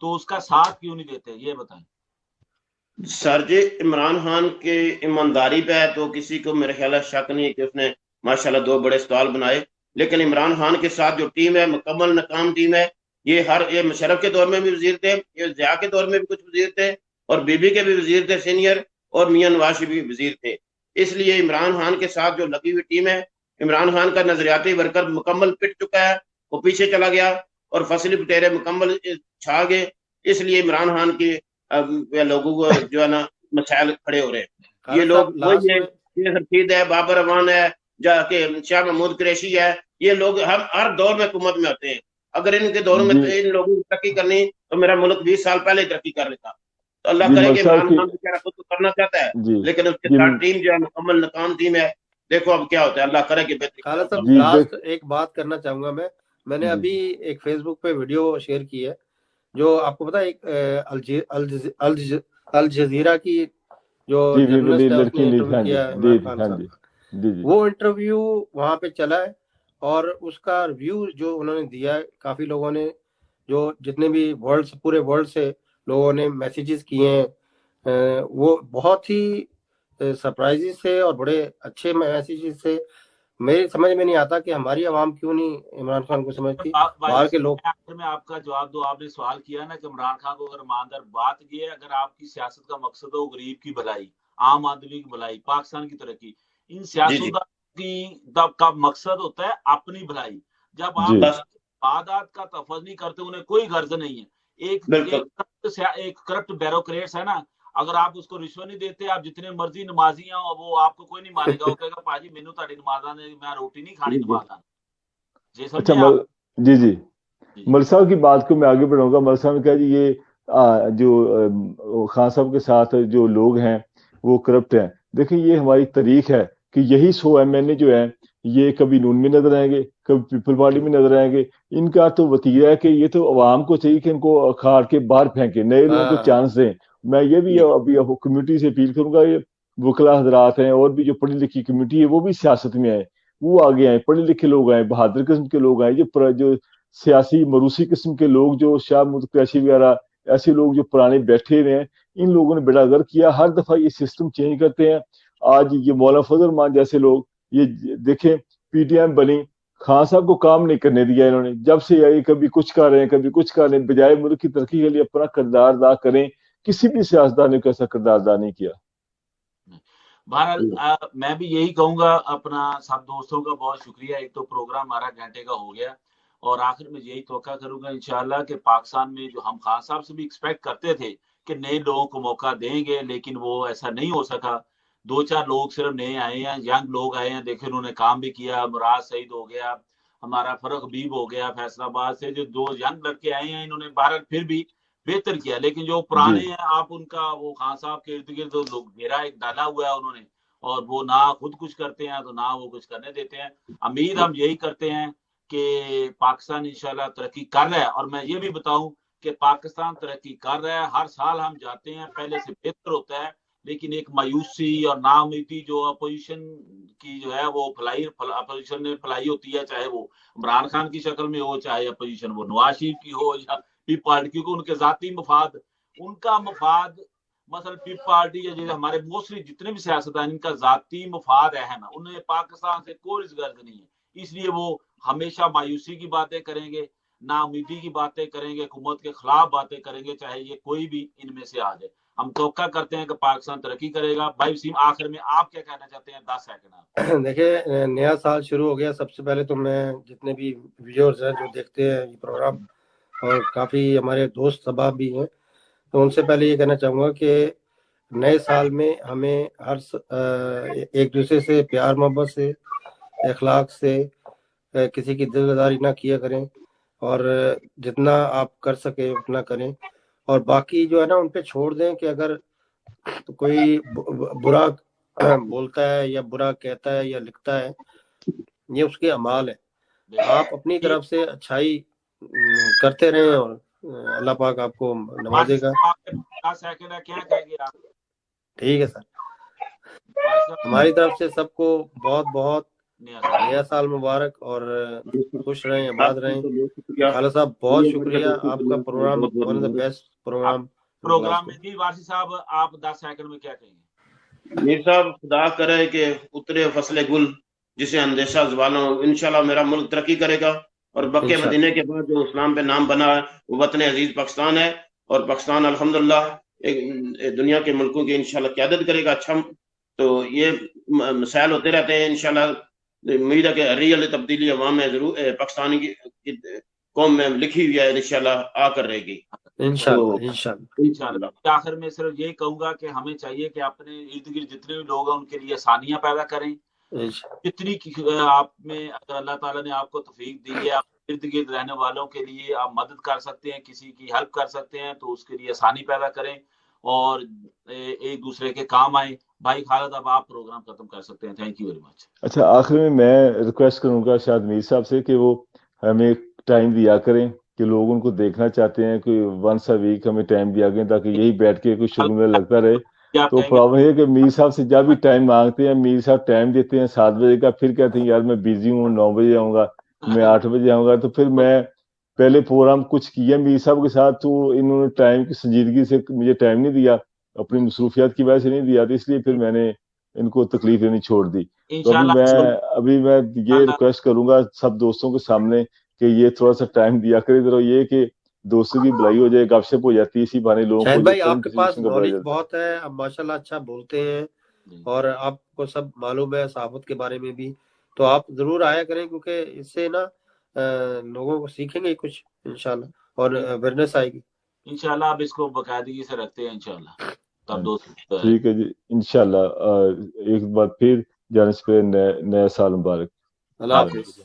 تو اس کا ساتھ کیوں نہیں دیتے, یہ بتائیں. سر جی عمران خان کی ایمانداری پہ ہے تو کسی کو میرے خیال ہے شک نہیں ہے کہ اس نے ماشاءاللہ 2 بڑے اسٹال بنائے, لیکن عمران خان کے ساتھ جو ٹیم ہے مکمل ناکام ٹیم ہے. یہ مشرف کے دور میں بھی وزیر تھے, یہ ضیاء کے دور میں بھی کچھ وزیر تھے, اور بی بی کے بھی وزیر تھے سینئر, اور میاں نواز شریف بھی وزیر تھے. اس لیے عمران خان کے ساتھ جو لگی ہوئی ٹیم ہے, عمران خان کا نظریاتی ورکر مکمل پٹ چکا ہے, وہ پیچھے چلا گیا اور فصلی بٹیرے مکمل چھا گئے. اس لیے عمران خان کی لوگوں کو جو ہے نا مسائل کھڑے ہو رہے ہیں. یہ لوگ وہی ہے, رشید ہے, بابر امان ہے, جا کے شاہ محمود قریشی ہے, یہ لوگ ہر دور میں حکومت میں ہوتے ہیں. اگر ان کے دور میں ان لوگوں کو ترقی کرنی تو میرا ملک 20 سال پہلے ترقی کر لیتا. تو اللہ کرے کہ عمران خان بیچارہ خود تو کرنا چاہتا ہے, لیکن اس کے ساتھ ٹیم جو ہے مکمل ناکام ٹیم ہے. دیکھو اب کیا ہوتا ہے, اللہ کرے کہ بہتری. لاسٹ ایک بات کرنا چاہوں گا میں نے ابھی ایک فیس بک پہ ویڈیو شیئر کی ہے, جو آپ کو پتا ہے الجزیرہ کی جو جرنلسٹ ہے اس نے انٹرویو کیا ہے عمران خان صاحب کا, وہ انٹرویو وہاں پہ چلا ہے, اور اس کا ریویو جو انہوں نے دیا ہے, کافی لوگوں نے جو جتنے بھی پورے ورلڈ سے لوگوں نے میسیجز کیے ہیں, وہ بہت ہی سرپرائزز تھے اور بڑے اچھے میسیجز تھے. میری سمجھ میں نہیں آتا کہ ہماری عوام کیوں نہیں عمران خان کو سمجھتی, باہر کے لوگ. میں آپ کا جواب دو, آپ نے سوال کیا نا کہ عمران خان کو اگر ایماندار بات یہ ہے, اگر آپ کی سیاست کا مقصد ہو غریب کی بھلائی, عام آدمی کی بھلائی, پاکستان کی ترقی, ان سیاستدانوں کا مقصد ہوتا ہے اپنی بھلائی. جب آپ عادات کا تفظ نہیں کرتے, انہیں کوئی غرض نہیں ہے. ایک کرپٹ بیوروکریٹس ہے نا, اگر آپ اس کو رشوت نہیں دیتے, آپ جتنے مرضی نمازی ہیں وہ آپ کو کوئی نہیں مانے گا, وہ کہے گا پاجی مینوں تہاڈی نمازاں نے میں روٹی نہیں کھانی نمازاں. جی مل صاحب کی بات کو میں آگے بڑھاؤں گا. مل صاحب نے کہا جی یہ جو خان صاحب کے ساتھ جو لوگ ہیں وہ کرپٹ ہیں. دیکھیں یہ ہماری تاریخ ہے کہ یہی 100 MNA جو ہیں یہ کبھی نون میں نظر آئیں گے, کبھی پیپل پارٹی میں نظر آئیں گے. ان کا تو وتیرہ ہے کہ یہ تو عوام کو چاہیے کہ ان کو اکھاڑ کے باہر پھینکے, نئے لوگوں کو چانس دیں. میں یہ بھی ابھی کمیونٹی سے اپیل کروں گا, یہ وکلا حضرات ہیں اور بھی جو پڑھی لکھی کمیونٹی ہے وہ بھی سیاست میں آئے, وہ آگے آئے, پڑھے لکھے لوگ آئے, بہادر قسم کے لوگ آئے. جو سیاسی مروسی قسم کے لوگ جو شاہ محمود قریشی وغیرہ ایسے لوگ جو پرانے بیٹھے ہوئے ہیں, ان لوگوں نے بیڑا غرق کیا. ہر دفعہ یہ سسٹم چینج کرتے ہیں. آج یہ مولانا فضل الرحمان جیسے لوگ, یہ دیکھیں پی ٹی ایم بنی, خان صاحب کو کام نہیں کرنے دیا انہوں نے. جب سے آئی کبھی کچھ کر رہے ہیں کبھی کچھ کر رہے ہیں, بجائے ملک کی ترقی کے لیے اپنا کردار ادا کریں. کسی بھی سیاستدان نے ایسا کردار ادا نہیں کیا. بہرحال میں بھی یہی کہوں گا, اپنا سب دوستوں کا بہت شکریہ. ایک تو پروگرام ہمارا گھنٹے کا ہو گیا, اور آخر میں یہی توقع کروں گا انشاءاللہ کہ پاکستان میں جو ہم خان صاحب سے بھی ایکسپیکٹ کرتے تھے کہ نئے لوگوں کو موقع دیں گے, لیکن وہ ایسا نہیں ہو سکا. 2-4 لوگ صرف نئے آئے ہیں, ینگ لوگ آئے ہیں, دیکھیں انہوں نے کام بھی کیا. مراد سعید ہو گیا, ہمارا فرق حبیب ہو گیا فیصل آباد سے, جو 2 ینگ لڑکے آئے ہیں انہوں نے بہرحال پھر بھی بہتر کیا. لیکن جو پرانے ہیں آپ ان کا وہ خان صاحب کے ارد گرد لوگ گھیرا ایک ڈالا ہوا ہے انہوں نے, اور وہ نہ خود کچھ کرتے ہیں تو نہ وہ کچھ کرنے دیتے ہیں. امید ہم یہی کرتے ہیں کہ پاکستان انشاءاللہ ترقی کر رہا ہے. اور میں یہ بھی بتاؤں کہ پاکستان ترقی کر رہا ہے, ہر سال ہم جاتے ہیں پہلے سے بہتر ہوتا ہے, لیکن ایک مایوسی اور ناامیدی جو اپوزیشن کی جو ہے وہ اپوزیشن نے پھیلائی ہوتی ہے, چاہے وہ عمران خان کی شکل میں ہو, چاہے اپوزیشن وہ نواز شریف کی ہو یا پی پارٹی, کیونکہ ان کے ذاتی مفاد, ان کا مفاد مثلا پی پارٹی یا جیسے ہمارے موسٹلی جتنے بھی سیاستدان, ان کا ذاتی مفاد اہم ہے, انہیں پاکستان سے کوئی غرض نہیں ہے. اس لیے وہ ہمیشہ مایوسی کی باتیں کریں گے, نا امیدی کی باتیں کریں گے, حکومت کے خلاف باتیں کریں گے, چاہے یہ کوئی بھی ان میں سے آ جائے. ہم توقع کرتے ہیں کہ پاکستان ترقی کرے گا. بھائی وسیم آخر میں آپ کیا کہنا چاہتے ہیں؟ 10 سیکنڈ. دیکھیں نیا سال شروع ہو گیا. سب سے پہلے تو میں جتنے بھی ویورز ہیں جو دیکھتے ہیں یہ پروگرام, اور کافی ہمارے دوست احباب بھی ہیں, تو ان سے پہلے یہ کہنا چاہوں گا کہ نئے سال میں ہمیں ایک دوسرے سے پیار محبت سے, اخلاق سے, کسی کی دل آزاری نہ کیا کریں, اور جتنا آپ کر سکیں اتنا کریں. اور باقی جو ہے نا ان پہ چھوڑ دیں کہ اگر کوئی برا بولتا ہے یا برا کہتا ہے یا لکھتا ہے, یہ اس کے اعمال ہے. آپ اپنی طرف سے اچھائی کرتے رہیں اور اللہ پاک آپ کو نوازے گا. ٹھیک ہے سر, ہماری طرف سے سب کو بہت بہت نیا سال مبارک اور خوش رہیں آباد رہیں. خالد صاحب بہت شکریہ, آپ کا program one of the best program میں جی. وارثی صاحب آپ 10 سیکنڈ میں کیا کہیں گے؟ میر صاحب خدا کرے کہ اترے فصل گل جسے اندیشہ زبان ہو, انشاءاللہ میرا ملک ترقی کرے گا, اور بکے مدینے کے بعد جو اسلام پہ نام بنا ہے وہ وطن عزیز پاکستان ہے, اور پاکستان الحمدللہ دنیا کے ملکوں کی انشاءاللہ قیادت کرے گا. اچھا, تو یہ مسائل ہوتے رہتے ہیں انشاءاللہ. امید ہے کہ ریئل تبدیلی عوام میں ضرور پاکستان کی قوم میں لکھی ہوئی ہے, انشاءاللہ آ کر رہے گی انشاءاللہ. آخر میں صرف یہی کہوں گا کہ ہمیں چاہیے کہ اپنے ارد گرد جتنے بھی لوگ ہیں ان کے لیے آسانیاں پیدا کریں. جتنی آپ میں اگر اللہ تعالیٰ نے آپ کو توفیق دی ہے, آپ ارد گرد رہنے والوں کے لیے آپ مدد کر سکتے ہیں, کسی کی ہیلپ کر سکتے ہیں, تو اس کے لیے آسانی پیدا کریں اور ایک دوسرے کے کام آئیں. بھائی خالد اب آپ پروگرام ختم کر سکتے ہیں. Thank you very much. اچھا, آخر میں ریکویسٹ کروں گا شاید میر صاحب سے کہ وہ ہمیں ٹائم دیا کریں, کہ لوگ ان کو دیکھنا چاہتے ہیں, کوئی ونس اے ویک ہمیں ٹائم دیا کریں تاکہ یہی بیٹھ کے کوئی شروع میں لگتا رہے. تو پرابلم یہ ہے کہ میر صاحب سے جب بھی ٹائم مانگتے ہیں, میر صاحب ٹائم دیتے ہیں 7 بجے کا, پھر کہتے ہیں یار میں بیزی ہوں, 9 بجے آؤں گا, میں 8 بجے آؤں گا. تو پھر میں پہلے پروگرام کچھ کیا میر صاحب کے ساتھ, تو انہوں نے ٹائم کی سنجیدگی سے مجھے ٹائم نہیں دیا, اپنی مصروفیات کی وجہ سے نہیں دیا, تو اس لیے پھر میں نے ان کو تکلیف دینی چھوڑ دی. تو ابھی میں یہ ریکویسٹ کروں گا سب دوستوں کے سامنے کہ یہ تھوڑا سا ٹائم دیا کرے. ذرا یہ کہ دوستوں کی بھلائی ہو جائے, گپ شپ ہو جاتی ہے, اسی بہانے لوگوں کو. بھائی آپ کے پاس نالج بہت ہے, آپ ماشاءاللہ اچھا بولتے ہیں, اور آپ کو سب معلوم ہے صحافت کے بارے میں بھی, تو آپ ضرور آیا کریں, کیونکہ اس سے نا لوگوں کو سیکھیں گے کچھ انشاءاللہ, اور اویئرنیس آئے گی انشاءاللہ. اب اس کو باقاعدگی سے رکھتے ہیں انشاءاللہ. تب دوست ٹھیک ہے جی, انشاءاللہ. ایک بار پھر جانے سے پہلے نیا سال مبارک. اللہ حافظ.